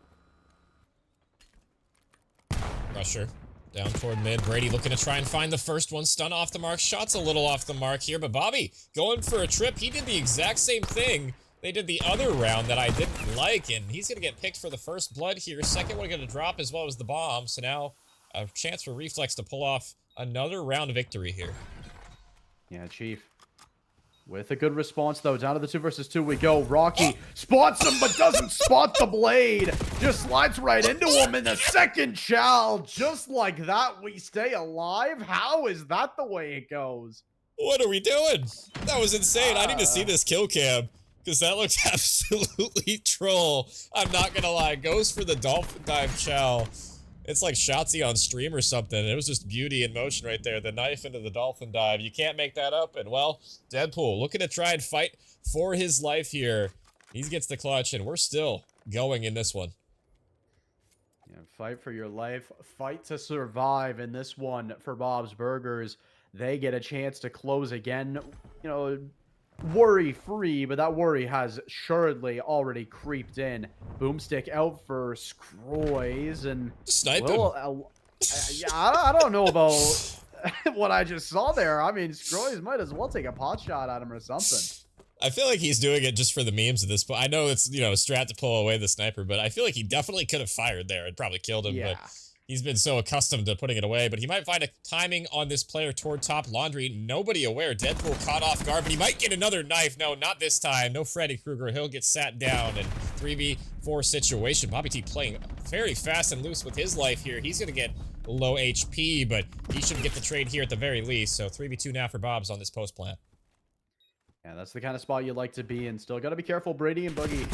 Rusher down toward mid. Brady looking to try and find the first one. Stun off the mark. Shot's a little off the mark here, but Bobby going for a trip. He did the exact same thing they did the other round that I didn't like, and he's going to get picked for the first blood here. Second one going to drop as well as the bomb, so now a chance for Reflex to pull off another round victory here. Yeah, Chief. With a good response, though. Down to the 2 versus 2 we go. Rocky spots him, but doesn't spot the blade. Just slides right into him in the second chow. Just like that, we stay alive? How is that the way it goes? What are we doing? That was insane. I need to see this kill cam, because that looks absolutely troll. I'm not gonna lie. Goes for the dolphin dive chow. It's like Shotzi on stream or something. It was just beauty in motion right there. The knife into the dolphin dive. You can't make that up. And, well, Deadpool looking to try and fight for his life here. He gets the clutch, and we're still going in this one. Yeah, fight for your life. Fight to survive in this one for Bob's Burgers. They get a chance to close again. Worry-free, but that worry has assuredly already creeped in. Boomstick out for Scroys, and snipe him. I don't know about what I just saw there. I mean, Scroys might as well take a pot shot at him or something. I feel like he's doing it just for the memes at this point. I know it's, strat to pull away the sniper, but I feel like he definitely could have fired there and probably killed him, Yeah. but he's been so accustomed to putting it away. But he might find a timing on this player toward top laundry. Nobody aware. Deadpool caught off guard, but he might get another knife. No, not this time. No Freddy Krueger. He'll get sat down in 3v4 situation. Bobby T playing very fast and loose with his life here. He's going to get low HP, but he should get the trade here at the very least. So 3v2 now for Bob's on this post plant. Yeah, that's the kind of spot you like to be in. Still got to be careful, Brady and Boogie.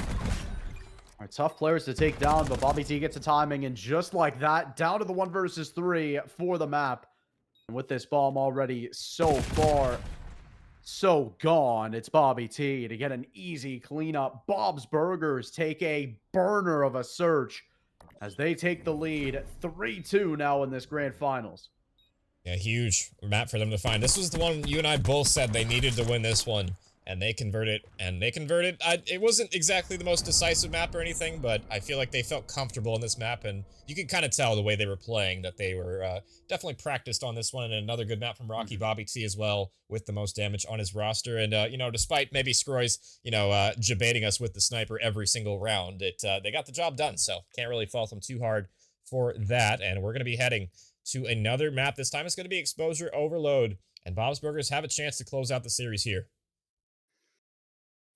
Are tough players to take down, but Bobby T gets a timing, and just like that, down to the 1 versus 3 for the map. And with this bomb already so far, so gone, it's Bobby T to get an easy cleanup. Bob's Burgers take a burner of a search as they take the lead 3-2 now in this grand finals. Yeah, huge map for them to find. This was the one you and I both said they needed to win this one. And they converted, it wasn't exactly the most decisive map or anything, but I feel like they felt comfortable in this map, and you could kind of tell the way they were playing that they were definitely practiced on this one. And another good map from Rocky Bobby T as well, with the most damage on his roster. And, despite maybe Scroys, debating us with the sniper every single round, they got the job done, so can't really fault them too hard for that. And we're going to be heading to another map. This time it's going to be Exposure Overload, and Bob's Burgers have a chance to close out the series here.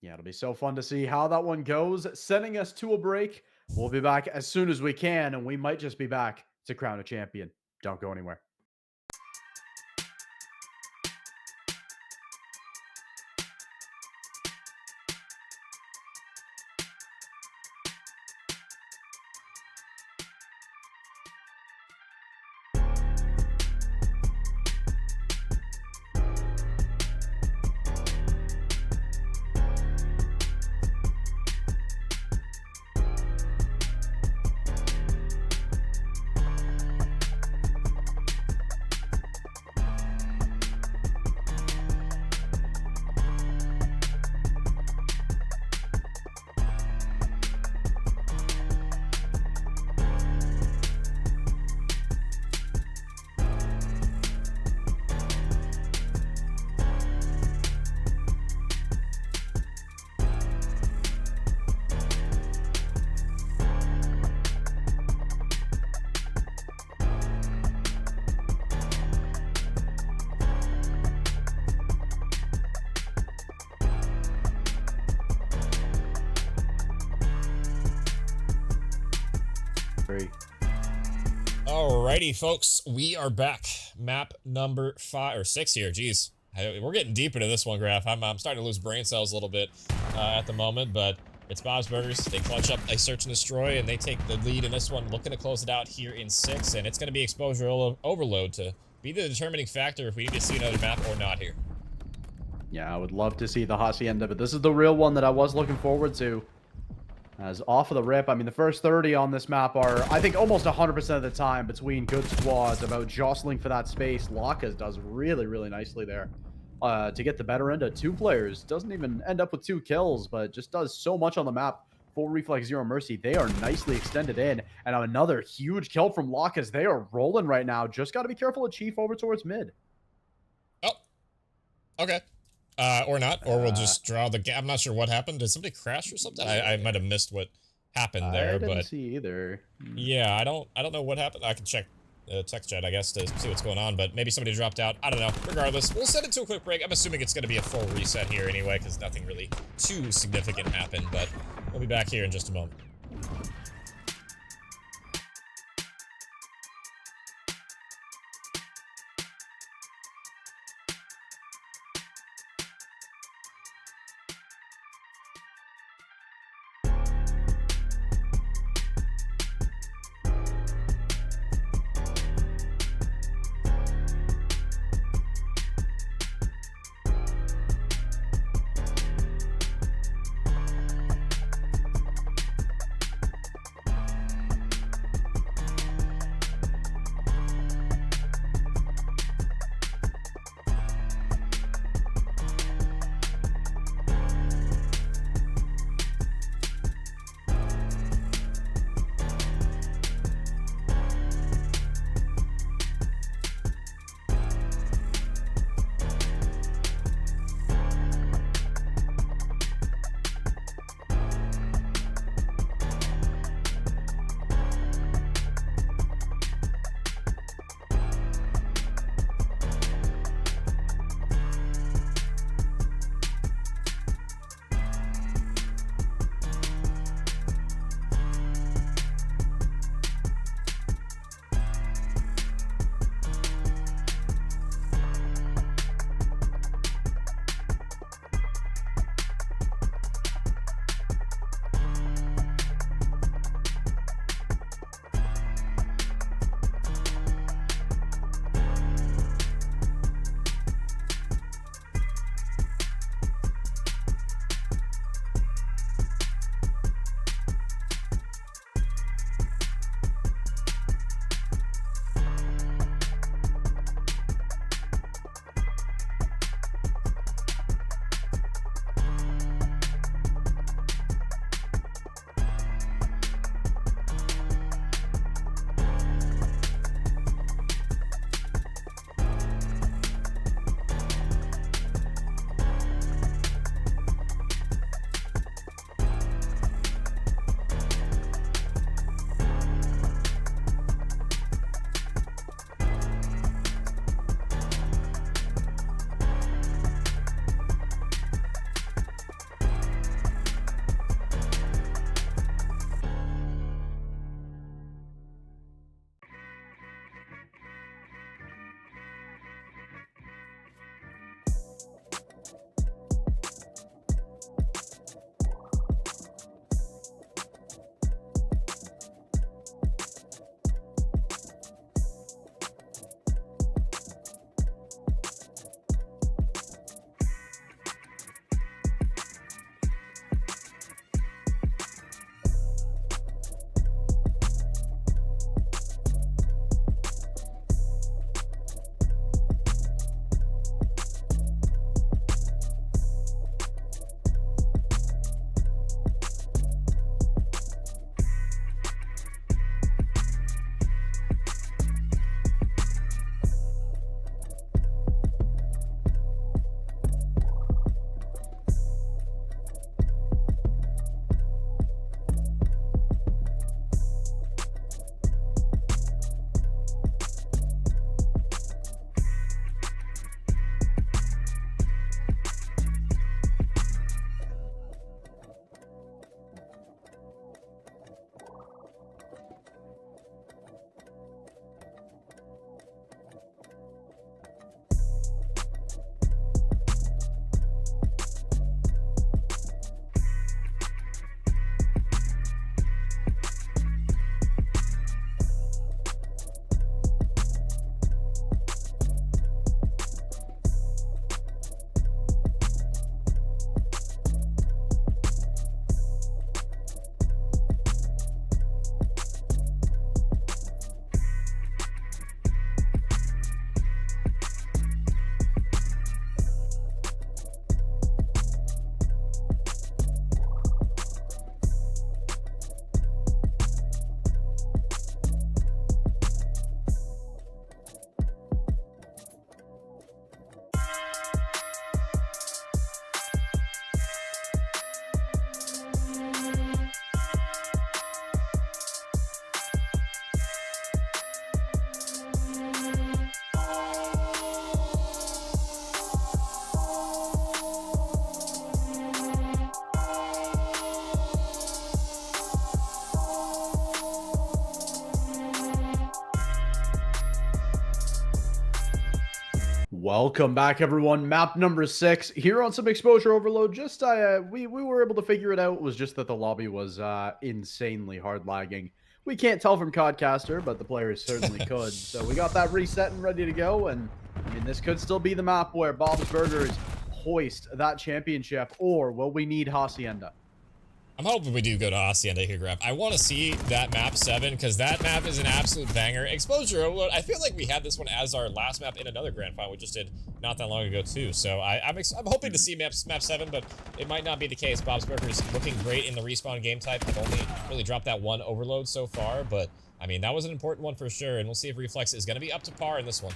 Yeah, it'll be so fun to see how that one goes. Sending us to a break. We'll be back as soon as we can, and we might just be back to crown a champion. Don't go anywhere. Alrighty, folks, we are back. Map number 5 or 6 here. Jeez, we're getting deep into this one, Graph. I'm starting to lose brain cells a little bit at the moment, but it's Bob's Burgers. They clutch up a search and destroy, and they take the lead in this one, looking to close it out here in 6, and it's going to be exposure overload to be the determining factor if we need to see another map or not here. Yeah, I would love to see the hacienda, but this is the real one that I was looking forward to. As off of the rip, I mean, the first 30 on this map are, I think, almost 100% of the time between good squads about jostling for that space. Lacas does really, really nicely there to get the better end of 2 players. Doesn't even end up with 2 kills, but just does so much on the map for Reflex Zero Mercy. They are nicely extended in, and another huge kill from Lacas. They are rolling right now. Just got to be careful of Chief over towards mid. Oh, okay. Or not, or we'll just draw the gap. I'm not sure what happened. Did somebody crash or something? I might have missed what happened there, I didn't but see either. yeah, I don't know what happened. I can check text chat, I guess, to see what's going on, but maybe somebody dropped out. I don't know. Regardless, we'll send it to a quick break. I'm assuming it's going to be a full reset here anyway, because nothing really too significant happened, but we'll be back here in just a moment. Welcome back, everyone. Map number 6 here on some exposure overload. Just we were able to figure it out. It was just that the lobby was insanely hard lagging. We can't tell from Codcaster, but the players certainly could. So we got that reset and ready to go. And I mean, this could still be the map where Bob's Burgers hoist that championship, or will we need Hacienda? I'm hoping we do go to Hacienda here, Grab. I want to see that map 7 because that map is an absolute banger. Exposure overload. I feel like we had this one as our last map in another grand final we just did not that long ago too. So I'm hoping to see map 7, but it might not be the case. Bob's Burgers looking great in the respawn game type. Have only really dropped that one overload so far, but I mean that was an important one for sure. And we'll see if Reflex is going to be up to par in this one.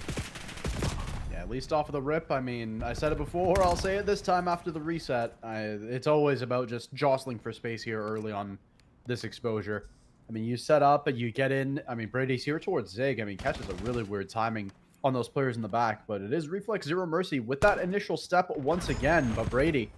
At least off of the rip, I mean, I said it before, I'll say it this time after the reset. It's always about just jostling for space here early on this exposure. I mean, you set up and you get in. I mean, Brady's here towards Zig. I mean, catches a really weird timing on those players in the back, but it is Reflex Zero Mercy with that initial step once again. But Brady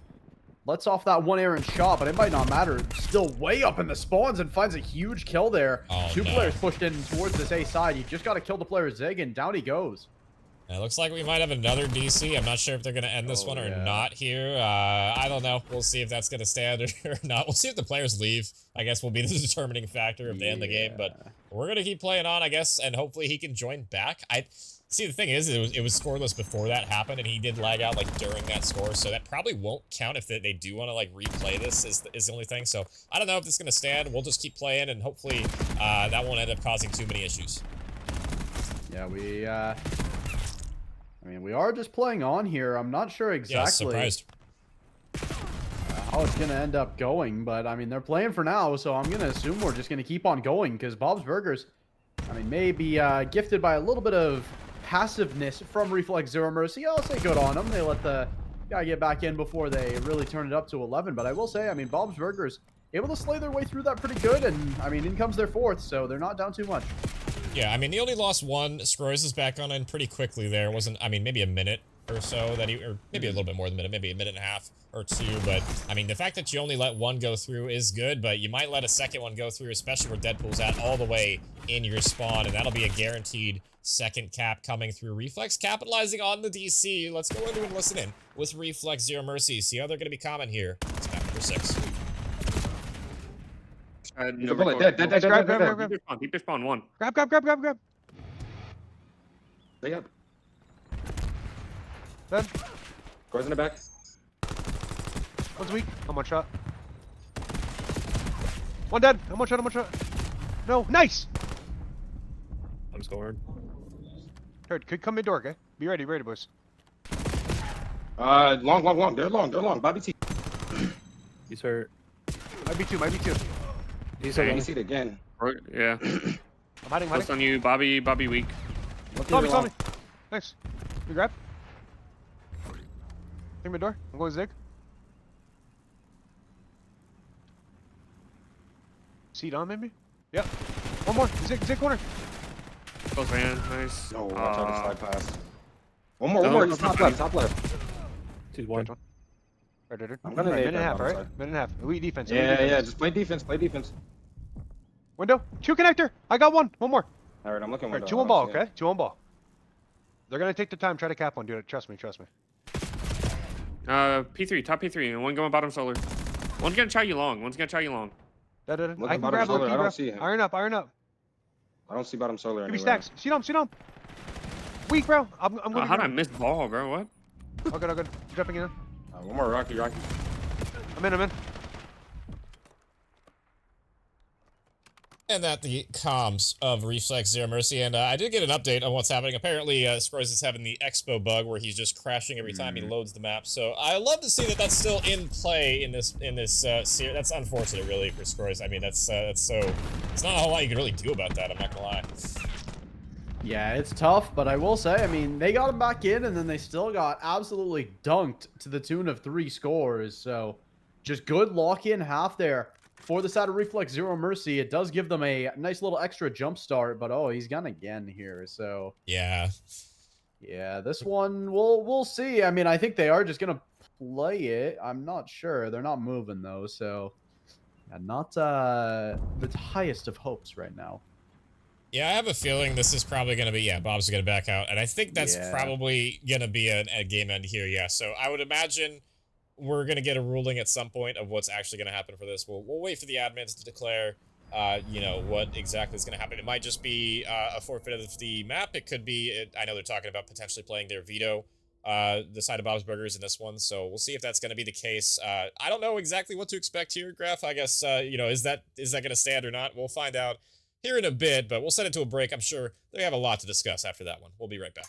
lets off that one errant shot, but it might not matter. Still way up in the spawns and finds a huge kill there. Two players pushed in towards this A side. You just got to kill the player Zig, and down he goes. It looks like we might have another DC. I'm not sure if they're going to end this one or not here. I don't know. We'll see if that's going to stand or not. We'll see if the players leave. I guess will be the determining factor if they end the game. But we're going to keep playing on, I guess, and hopefully he can join back. See, the thing is, it was scoreless before that happened, and he did lag out like during that score, so that probably won't count if they do want to like replay this. Is the only thing. So I don't know if this is going to stand. We'll just keep playing, and hopefully that won't end up causing too many issues. Yeah, I mean, we are just playing on here. I'm not sure exactly how it's going to end up going, but I mean, they're playing for now, so I'm going to assume we're just going to keep on going because Bob's Burgers, I mean, may be gifted by a little bit of passiveness from Reflex Zero Mercy. I'll say good on them. They let the guy get back in before they really turn it up to 11, but I will say, I mean, Bob's Burgers able to slay their way through that pretty good, and I mean, in comes their 4th, so they're not down too much. Yeah, I mean, they only lost one. Scroys is back on in pretty quickly there. It wasn't, I mean, maybe a minute or so that or maybe a little bit more than a minute, maybe a minute and a half or 2. But, I mean, the fact that you only let one go through is good, but you might let a second one go through, especially where Deadpool's at all the way in your spawn, and that'll be a guaranteed second cap coming through. Reflex capitalizing on the DC. Let's go into and listen in with Reflex Zero Mercy. See how they're going to be common here. It's map number 6. No, grab. Keep your spawn 1. Grab. Stay up. Dead. Goes in the back. One's weak. I'm one shot. One dead. I'm one shot. No, nice. I'm scoring. Third, could come mid-door, okay? Be ready, boys. Long. They're long. Bobby T. He's hurt. Might be two. He's Bobby hurt. T again. Yeah. I'm hiding. Close on you, Bobby weak. Saw me. Nice. You grab. Take mid-door. I'm going Zig. Seat on, maybe? Yep. One more. Zig corner. Close man. Nice. No, watch out the slide pass. One more. He's top left. 2-1. Right. I'm gonna minute and a nade half, that right? bottom side. Minute and a half. Elite defense. Yeah. Just play defense. Window. 2 connector. I got one. One more. All right, I'm looking. All right, 2 on ball, okay? 2 on ball. They're gonna take the time, try to cap one, dude. Trust me. P3, top P3, and one going bottom solar. One's gonna chow you long. I can Looking grab solar, one. I don't see him. Iron up. I don't see bottom solar Give me anywhere. stacks. Sit on. Weak, bro. I'm gonna. How did I miss ball, bro? What? All good. Jumping in. One more Rocky. I'm in. And that the comms of Reflex Zero Mercy, and I did get an update on what's happening. Apparently, Scroys is having the Expo bug where he's just crashing every time he loads the map. So I love to see that that's still in play in this series. That's unfortunate, really, for Scroys. I mean, that's so. It's not a whole lot you can really do about that. I'm not gonna lie. Yeah, it's tough, but I will say, I mean, they got him back in, and then they still got absolutely dunked to the tune of 3 scores. So just good lock-in half there. For the side of Reflex Zero Mercy, it does give them a nice little extra jump start, but he's gone again here, so Yeah, this one we'll see. I mean, I think they are just gonna play it. I'm not sure. They're not moving though, so not the highest of hopes right now. Yeah, I have a feeling this is probably going to be, Bob's going to back out. And I think that's Yeah. probably going to be a game end here, yeah. So I would imagine we're going to get a ruling at some point of what's actually going to happen for this. We'll wait for the admins to declare, you know, what exactly is going to happen. It might just be a forfeit of the map. It could be, I know they're talking about potentially playing their veto, the side of Bob's Burgers in this one. So we'll see if that's going to be the case. I don't know exactly what to expect here, Graf. I guess, you know, is that going to stand or not? We'll find out here in a bit, but we'll send it to a break. I'm sure they have a lot to discuss after that one. We'll be right back.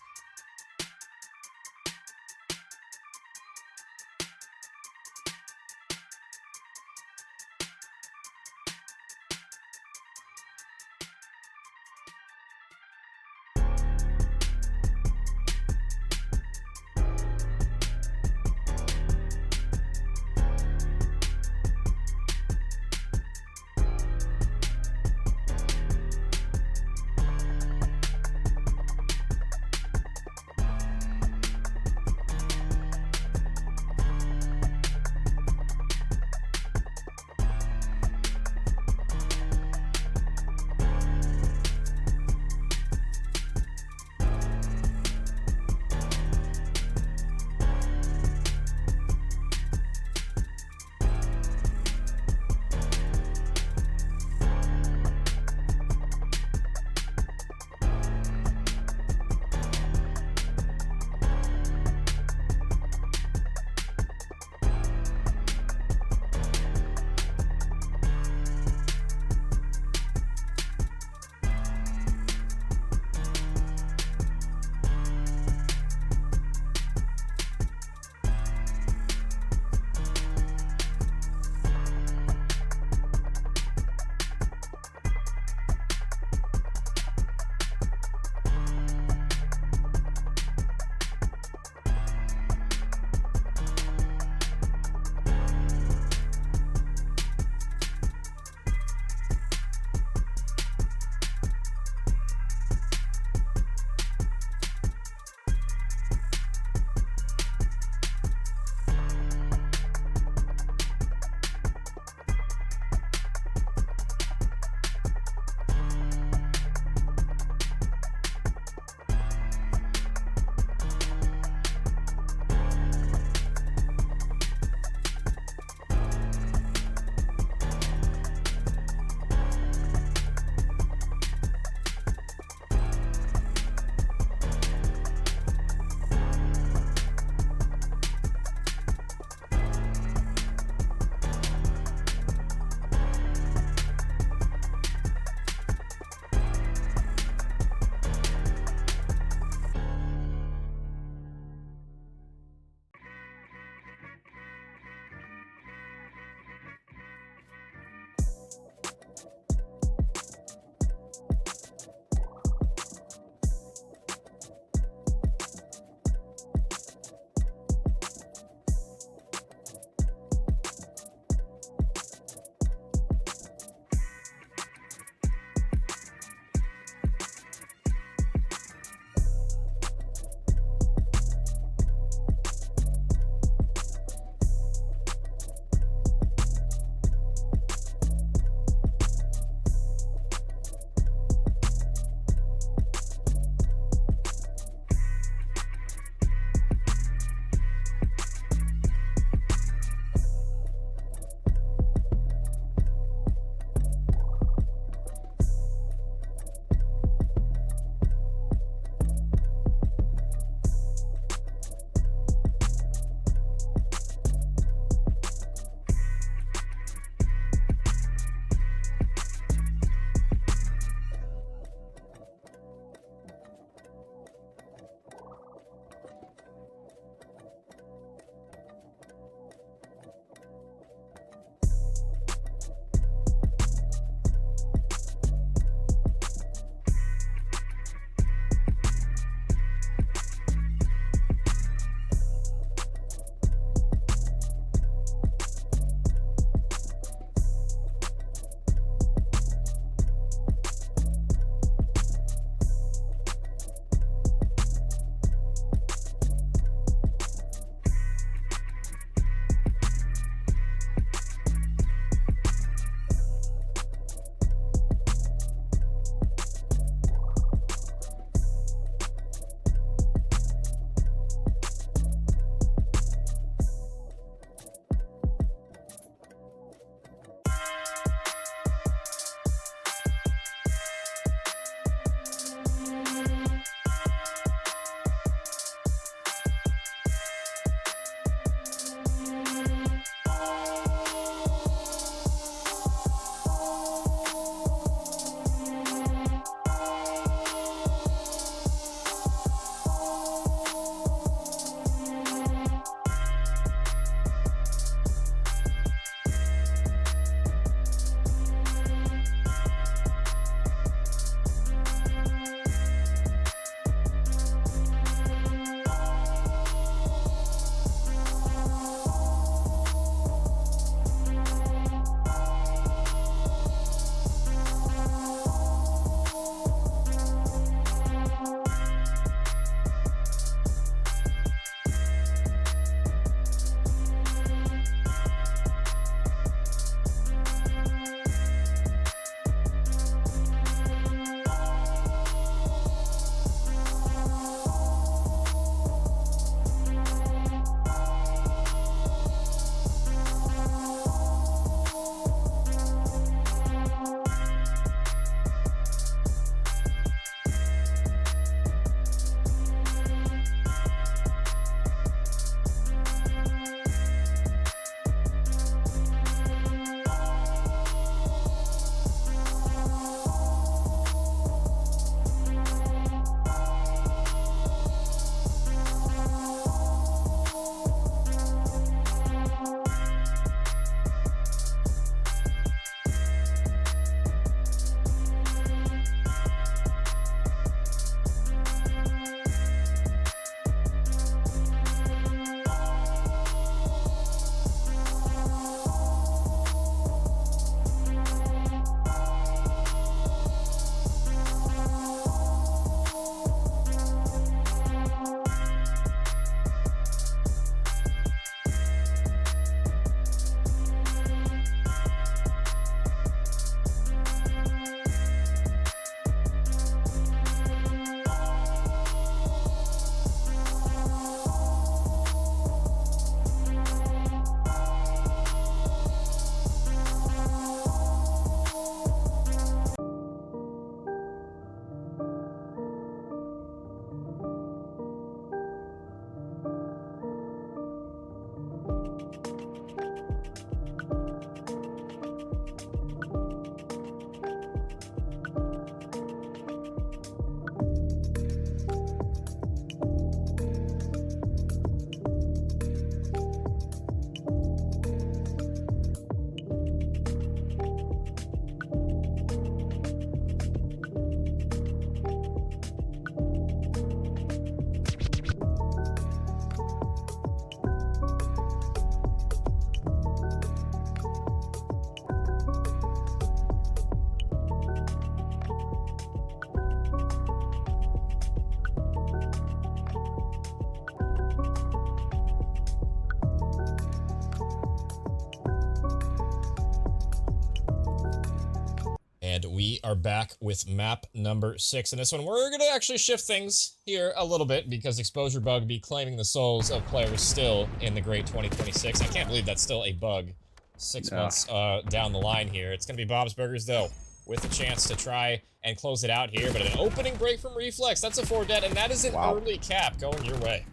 are back with map number 6. And this one, we're going to actually shift things here a little bit because Exposure Bug be claiming the souls of players still in the great 2026. I can't believe that's still a bug 6 months down the line here. It's going to be Bob's Burgers, though, with a chance to try and close it out here. But an opening break from Reflex, that's a 4 dead, and that is an early cap going your way.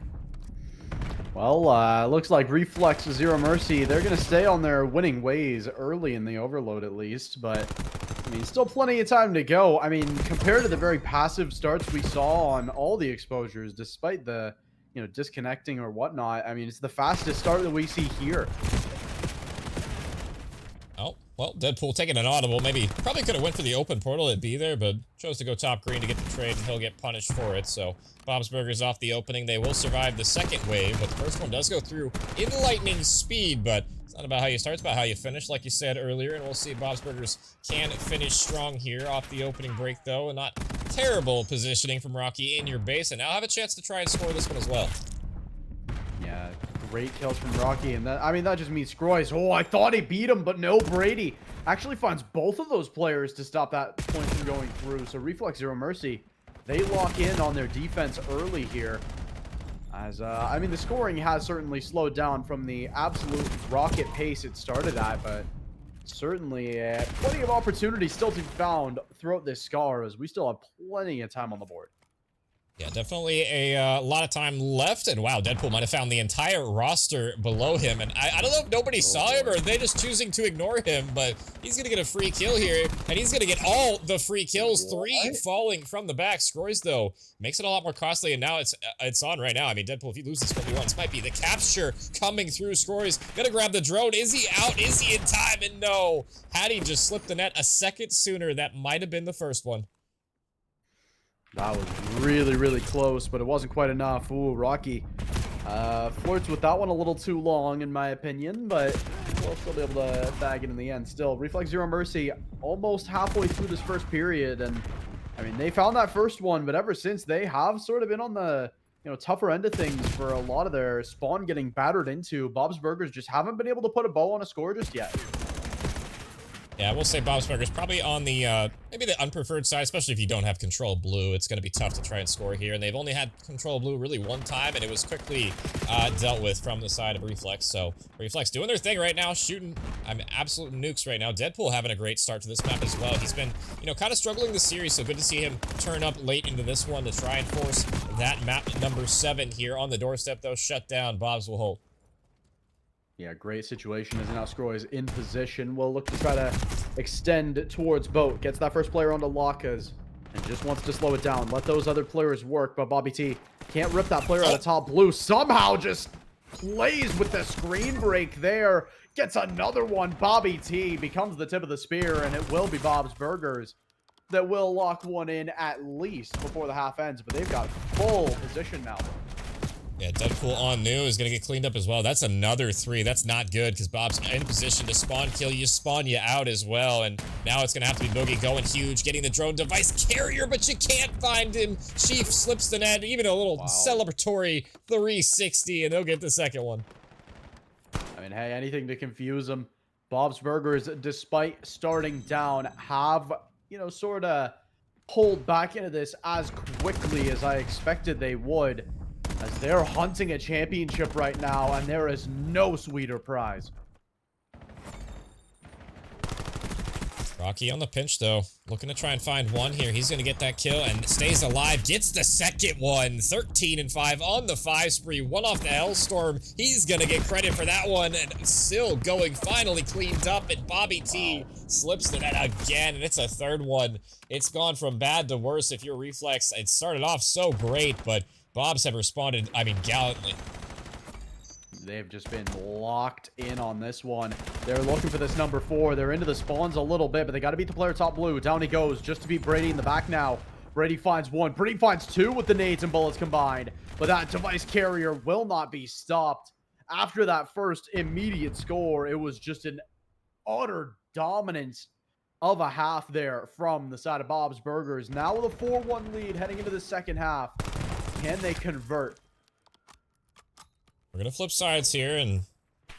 Well, looks like Reflex Zero Mercy, they're going to stay on their winning ways early in the overload at least, but I mean, still plenty of time to go. I mean, compared to the very passive starts we saw on all the exposures, despite the, you know, disconnecting or whatnot, I mean, it's the fastest start that we see here. Oh, well, Deadpool taking an audible. Maybe, probably could have went for the open portal at B there, but chose to go top green to get the trade, and he'll get punished for it. So, Bob's Burgers off the opening. They will survive the second wave, but the first one does go through in lightning speed, but it's not about how you start, it's about how you finish, like you said earlier, and we'll see if Bob's Burgers can finish strong here off the opening break, though, and not terrible positioning from Rocky in your base, and now have a chance to try and score this one as well. Yeah, great kills from Rocky, and that, I mean, that just means Scroy's. Oh, I thought he beat him, but no, Brady actually finds both of those players to stop that point from going through. So Reflex Zero Mercy, they lock in on their defense early here. As, I mean, the scoring has certainly slowed down from the absolute rocket pace it started at, but certainly plenty of opportunity still to be found throughout this scar, as we still have plenty of time on the board. Yeah, definitely a lot of time left, and wow, Deadpool might have found the entire roster below him, and I don't know if nobody saw him or are they just choosing to ignore him, but he's gonna get a free kill here, and he's gonna get all the free kills, 3 falling from the back. Scroys, though, makes it a lot more costly, and now it's on right now. I mean, Deadpool, if he loses 1v1, this might be the capture coming through. Scroys gonna grab the drone. Is he out? Is he in time? And no, had he just slipped the net a second sooner, that might have been the first one. That was really, really close, but it wasn't quite enough. Ooh, Rocky flirts with that one a little too long, in my opinion, but we'll still be able to bag it in the end. Still, Reflex Zero Mercy almost halfway through this first period, and I mean, they found that first one, but ever since, they have sort of been on the, you know, tougher end of things for a lot of their spawn getting battered into. Bob's Burgers just haven't been able to put a bow on a score just yet. Yeah, I will say Bob's Burgers probably on the, maybe the unpreferred side, especially if you don't have control blue. It's going to be tough to try and score here, and they've only had control blue really one time, and it was quickly dealt with from the side of Reflex. So, Reflex doing their thing right now, shooting, absolute nukes right now. Deadpool having a great start to this map as well. He's been, you know, kind of struggling this series, so good to see him turn up late into this one to try and force that map number 7 here on the doorstep, though. Shut down, Bob's will hold. Yeah, great situation as now Scroy is in position. We'll look to try to extend towards boat. Gets that first player onto Locas and just wants to slow it down. Let those other players work, but Bobby T can't rip that player out of top blue. Somehow just plays with the screen break there. Gets another one. Bobby T becomes the tip of the spear, and it will be Bob's Burgers that will lock one in at least before the half ends, but they've got full position now. Yeah, Deadpool on new is going to get cleaned up as well. That's another 3. That's not good because Bob's in position to spawn kill you, spawn you out as well. And now it's going to have to be Boogie going huge, getting the drone device carrier, but you can't find him. Chief slips the net, even a little celebratory 360, and they'll get the second one. I mean, hey, anything to confuse them. Bob's Burgers, despite starting down, have, you know, sort of pulled back into this as quickly as I expected they would, as they're hunting a championship right now, and there is no sweeter prize. Rocky on the pinch, though. Looking to try and find one here. He's going to get that kill and stays alive. Gets the second one. 13 and 5 on the 5 spree. One off the Hellstorm. He's going to get credit for that one. And still going finally cleaned up. And Bobby T slips the net again. And it's a third one. It's gone from bad to worse if you're Reflex. It started off so great, but Bobs have responded, I mean, gallantly. They've just been locked in on this one. They're looking for this number 4. They're into the spawns a little bit, but they got to beat the player top blue. Down he goes just to beat Brady in the back now. Brady finds 1. Brady finds 2 with the nades and bullets combined. But that device carrier will not be stopped. After that first immediate score, it was just an utter dominance of a half there from the side of Bob's Burgers. Now with a 4-1 lead heading into the second half. Can they convert? We're going to flip sides here, and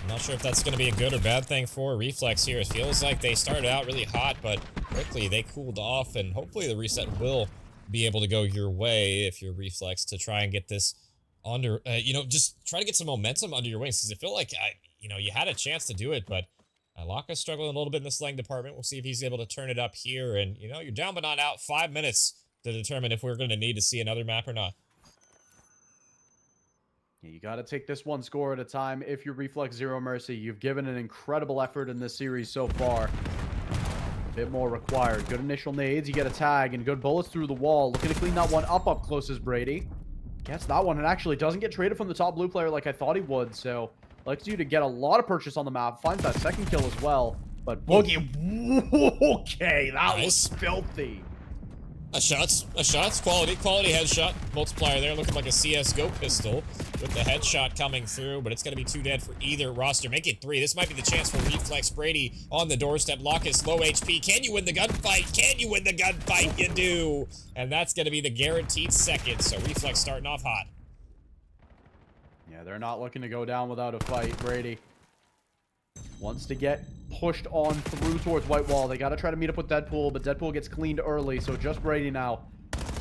I'm not sure if that's going to be a good or bad thing for Reflex here. It feels like they started out really hot, but quickly they cooled off, and hopefully the reset will be able to go your way if you're Reflex to try and get this under, just try to get some momentum under your wings, because it felt like, you had a chance to do it, but Laka's struggling a little bit in the slang department. We'll see if he's able to turn it up here, and, you're down but not out. 5 minutes to determine if we're going to need to see another map or not. Yeah, you got to take this one score at a time. If you're Reflex Zero Mercy, you've given an incredible effort in this series so far. A bit more required. Good initial nades. You get a tag and good bullets through the wall. Looking to clean that one up close as Brady. Gets that one and actually doesn't get traded from the top blue player like I thought he would. So, likes you to get a lot of purchase on the map. Finds that second kill as well. But Boogie, okay, that was filthy. A shot's quality headshot. Multiplier there, looking like a CSGO pistol with the headshot coming through, but it's going to be 2 dead for either roster. Make it 3. This might be the chance for Reflex. Brady on the doorstep. Lockus, low HP. Can you win the gunfight? Can you win the gunfight? You do. And that's going to be the guaranteed second, so Reflex starting off hot. Yeah, they're not looking to go down without a fight. Brady wants to get pushed on through towards White Wall. They got to try to meet up with Deadpool, but Deadpool gets cleaned early, so just Brady now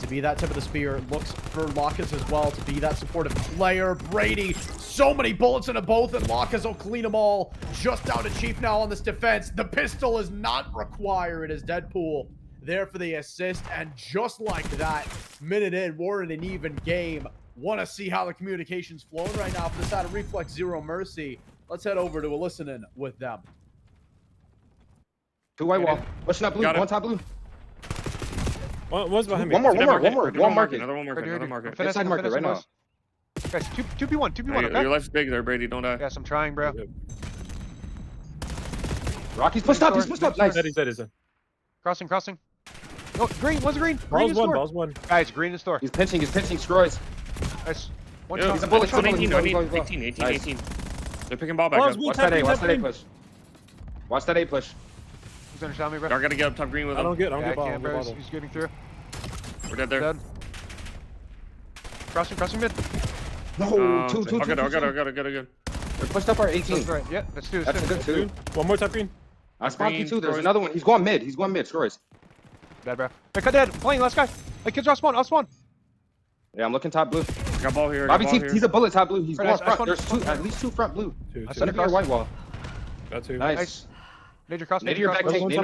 to be that tip of the spear. Looks for Lockus as well to be that supportive player. Brady, so many bullets into both, and Lockus will clean them all. Just down to Chief now on this defense. The pistol is not required. It is Deadpool there for the assist, and just like that, minute in, we're in an even game. Want to see how the communication's flowing right now for the side of Reflex Zero Mercy. Let's head over to a listen-in with them. 2 white wall. Pushing up blue. One top blue. One's behind me. One more. One market. Another one market. Another market. Inside market right now. Guys, 2v1. 2v1, okay? Your life's big there, Brady. Don't die. Yes, I'm trying, bro. Rocky's pushed up. He's pushed up. Nice. He's dead. Crossing. No, green. One's green. Green Ball's one. Guys, green in store. He's pinching. Screws. Nice. One Yo, shot. He's a bullet. 18. They're picking ball back up. Watch that A. Watch that A push. Watch that A push. He's undershot me, bro. Y'all gotta get up top green with him. I don't get ball. He's getting through. We're dead there. Dead. Crossing mid. No, two. I got it. They're pushed up our 18. That's right. Yeah, that's 2. That's a good 2. One more top green. I spawned you 2. There's another one. He's going mid. Scores. Dead, bro. Hey, cut dead. I'm playing. Last guy. Hey, kids, I'll spawn. Yeah, I'm looking top blue. Got ball here. Bobby T, he's a bullet top blue. He's Right, going nice. front. There's at least 2 front blue. Center Center white wall. Got 2. Nice. Nader cross. Nader your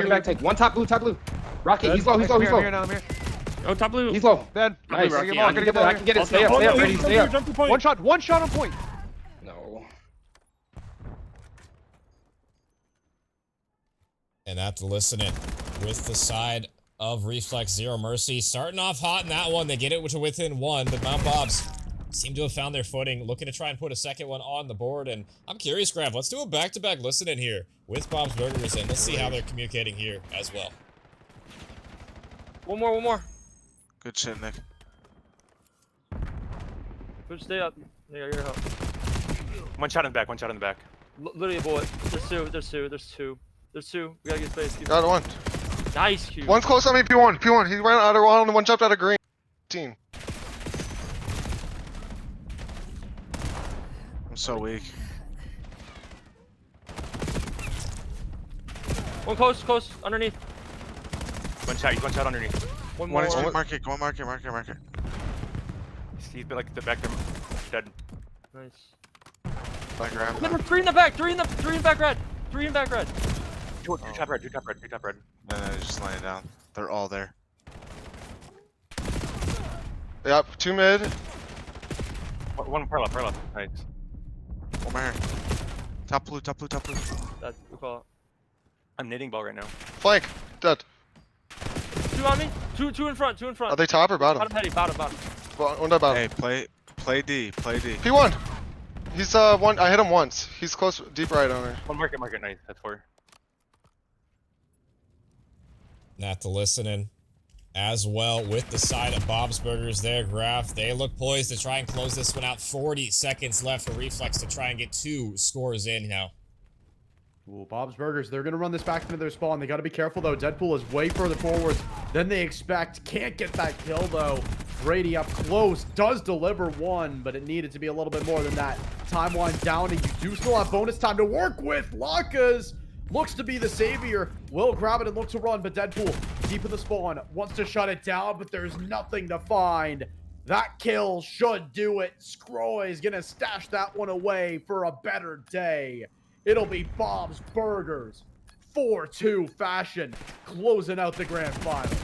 back take. One top blue. Rocky, he's low. I'm here. Oh, top blue. He's low. Dead. Nice. Rocky, I can get it. Stay up, Brady. Stay up. One shot on point. No. And that's listening with the side of Reflex Zero Mercy. Starting off hot in that one. They get it to within 1, but Mount Bobs seem to have found their footing. Looking to try and put a second one on the board. And I'm curious, Grav, let's do a back-to-back listening here with Bob's Burgers, and let's see how they're communicating here as well. One more. Good shit, Nick. Push, stay up. There you go, your help. One shot in the back. Literally a bullet. There's two. We gotta get space. Got one. Nice, Q. One's close on me, P1. He ran out of wall and one jumped out of green. Team. I'm so weak. One close, underneath. One shot underneath. One One more. is market. Go market. He's been like the back there. Dead. Nice. Back grab. Number 3 in the back. 3 in back red. 3 in back red. Two top red. No, just laying down. They're all there. Yep, 2 mid. One per left. Nice. One more here. Top blue. That's we call it. I'm nading ball right now. Flank. Dead. 2 on me. Two in front. Are they top or bottom? Bottom heady, bottom. One dead bottom. Hey, play D. P1. He's one. I hit him once. He's close, deep right on her. One market. Nice. That's 4. Not to listening as well with the side of Bob's Burgers there, Graf. They look poised to try and close this one out. 40 seconds left for Reflex to try and get 2 scores in now. Ooh, Bob's Burgers, they're going to run this back into their spawn. They got to be careful, though. Deadpool is way further forward than they expect. Can't get that kill, though. Brady up close, does deliver one, but it needed to be a little bit more than that. Time wind down, and you do still have bonus time to work with. Lacas looks to be the savior. Will grab it and look to run, but Deadpool deep in the spawn wants to shut it down, but there's nothing to find. That kill should do it. Scroy is gonna stash that one away for a better day. It'll be Bob's Burgers 4-2 fashion, closing out the grand finals.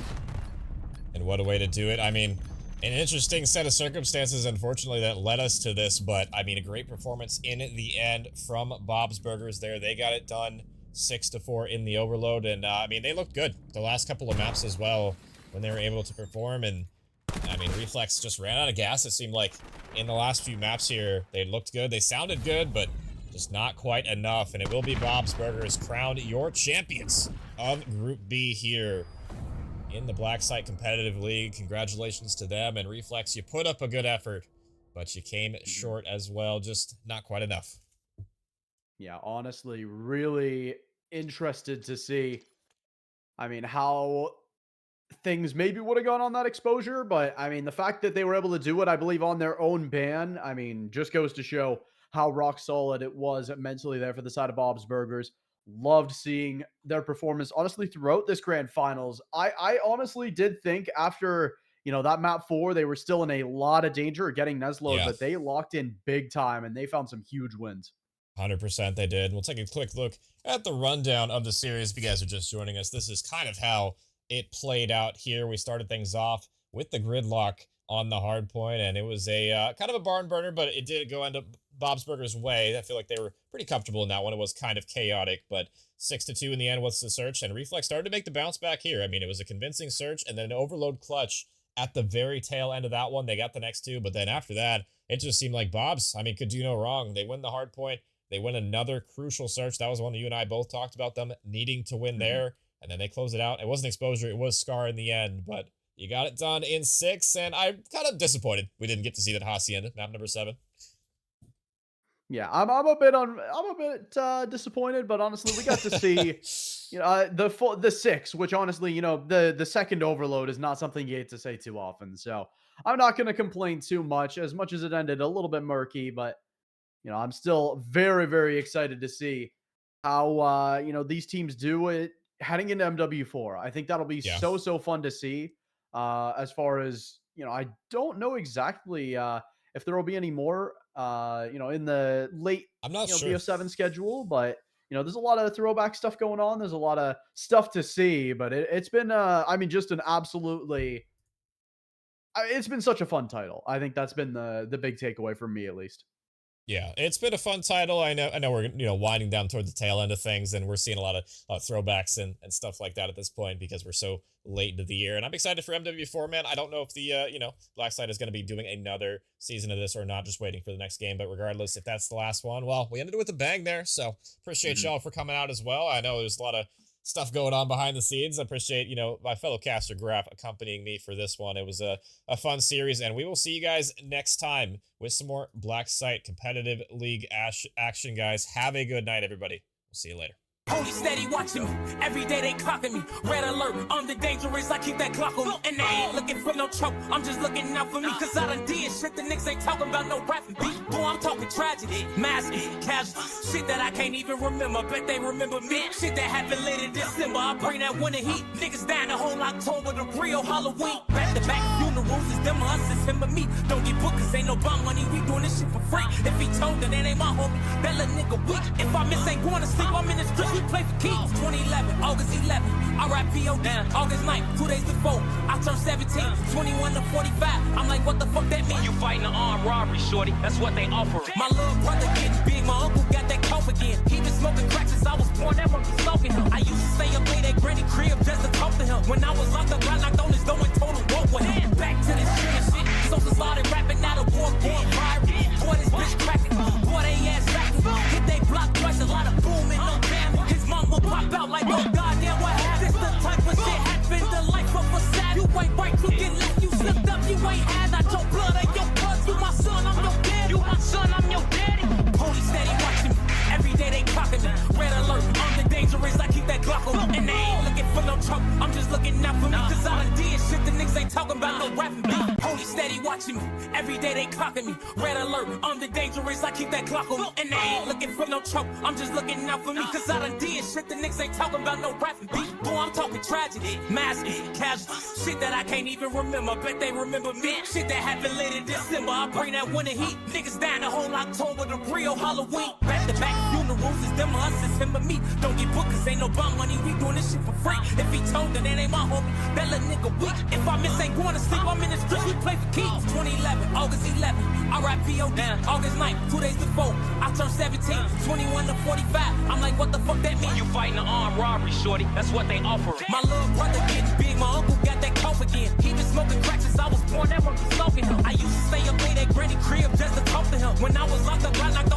And what a way to do it. I mean, an interesting set of circumstances, unfortunately, that led us to this, but I mean, a great performance in the end from Bob's Burgers there. They got it done 6-4 in the overload, and I mean, they looked good the last couple of maps as well when they were able to perform. And I mean, Reflex just ran out of gas. It seemed like in the last few maps here, they looked good, they sounded good, but just not quite enough. And it will be Bob's Burgers crowned your champions of Group B here in the Black Site Competitive League. Congratulations to them. And Reflex, you put up a good effort, but you came short as well. Just not quite enough. Yeah, honestly, really interested to see, I mean, how things maybe would have gone on that exposure, but I mean, the fact that they were able to do it, I believe, on their own ban, I mean, just goes to show how rock solid it was mentally there for the side of Bob's Burgers. Loved seeing their performance, honestly, throughout this grand finals. I honestly did think after, you know, that map 4, they were still in a lot of danger of getting Neslo'd, but they locked in big time and they found some huge wins. 100% they did. We'll take a quick look at the rundown of the series. If you guys are just joining us, this is kind of how it played out here. We started things off with the gridlock on the hard point, and it was a kind of a barn burner, but it did go end up Bob's Burgers' way. I feel like they were pretty comfortable in that one. It was kind of chaotic, but 6-2 in the end was the search, and Reflex started to make the bounce back here. I mean, it was a convincing search, and then an overload clutch at the very tail end of that one. They got the next 2, but then after that, it just seemed like Bob's, I mean, could do no wrong. They win the hard point. They win another crucial search. That was one that you and I both talked about, them needing to win there, and then they close it out. It wasn't exposure. It was Scar in the end, but you got it done in 6, and I'm kind of disappointed we didn't get to see that Hacienda, map number 7. Yeah, I'm a bit disappointed, but honestly, we got to see, you know, the 6, which honestly, you know, the second overload is not something you get to say too often. So I'm not going to complain too much as it ended a little bit murky, but you know, I'm still very, very excited to see how you know, these teams do it heading into MW4. I think that'll be so fun to see. As far as, you know, I don't know exactly if there will be any more you know, in the late, I'm not sure, BO7 schedule, but you know, there's a lot of throwback stuff going on. There's a lot of stuff to see, but it's been I mean, just an absolutely it's been such a fun title. I think that's been the big takeaway for me, at least. Yeah, it's been a fun title. I know we're, you know, winding down toward the tail end of things, and we're seeing a lot of throwbacks and stuff like that at this point because we're so late into the year. And I'm excited for MW4, man. I don't know if the you know, Black Site is going to be doing another season of this or not, just waiting for the next game. But regardless, if that's the last one, well, we ended it with a bang there. So appreciate y'all for coming out as well. I know there's a lot of stuff going on behind the scenes. I appreciate, you know, my fellow caster Graf accompanying me for this one. It was a fun series, and we will see you guys next time with some more Black Site Competitive League action, guys. Have a good night, everybody. We'll see you later. Police steady watching me. Every day they clocking me. Red alert, I'm the dangerous. I keep that clock on me. And they ain't looking for no choke. I'm just looking out for me. Cause I done did shit the niggas ain't talking about no rapping beat. Boy, I'm talking tragedy. Masking, casual. Shit that I can't even remember. Bet they remember me. Shit that happened late in December. I bring that winter heat. Niggas dying the whole October. The real Halloween. Back to back funerals. It's them or us. It's him or me. Don't get booked cause ain't no bomb money. We doing this shit for free. If he told that ain't my homie, that little nigga weak. If I miss ain't going to sleep, I'm in the street. We play for keys. 2011, August 11, RIPOD, August 9th, 2 days before, I turned 17, 21 to 45, I'm like, what the fuck that mean? You fighting an armed robbery, shorty, that's what they offer. My little brother getting big, my uncle got that cough again. He been smoking crack since I was born, that must be smoking him. I used to stay up late at granny crib just to talk to him. When I was locked up, I knocked on his door and told him walk with him. Back to this shit, so started rapping, now the war going viral. Boy, this bitch cracking, boy, they ass backing. Hit they block twice, a lot of booming, no damage. His mom will pop out like, oh goddamn, what happened? This the type of shit happened, the life of a sad. You ain't right, you get left, you slipped up, you ain't had not your blood and your blood. You my son, I'm your daddy. You my son, I'm your daddy. Police steady watching me. Every day they clocking me. Red alert, I'm the dangerous, I keep that Glock on me. And they ain't looking for no trouble, I'm just looking out for me. Cause I done did shit the niggas ain't talking about no rapping beat. Police cocking me. Red alert, I'm the dangerous, I keep that Glock on me. And they ain't looking for no choke, I'm just looking out for me. Cause I done did shit the niggas ain't talking about no rapping beat. Boy, I'm talking tragedy, massive, casual. Shit that I can't even remember, bet they remember me. Shit that happened late in December, I bring that winter heat. Niggas down the whole October, the real Halloween. Back to back funerals, it's them or us, it's him or me. Don't get booked cause ain't no bond money, we doing this shit for free. If he told that ain't my homie, that little nigga weak. If I miss ain't going to sleep, I'm in the street, we play for keys. 2011, August 11th, R.I.P.O.D. August 9th, 2 days before, I turned 17, 21 to 45. I'm like, what the fuck that mean? You fighting an armed robbery, shorty. That's what they offer. My little brother getting big, my uncle got that cough again. He been smoking crack since I was born, that one be smoking him. I used to stay up late at granny crib just to talk to him. When I was locked up, I knocked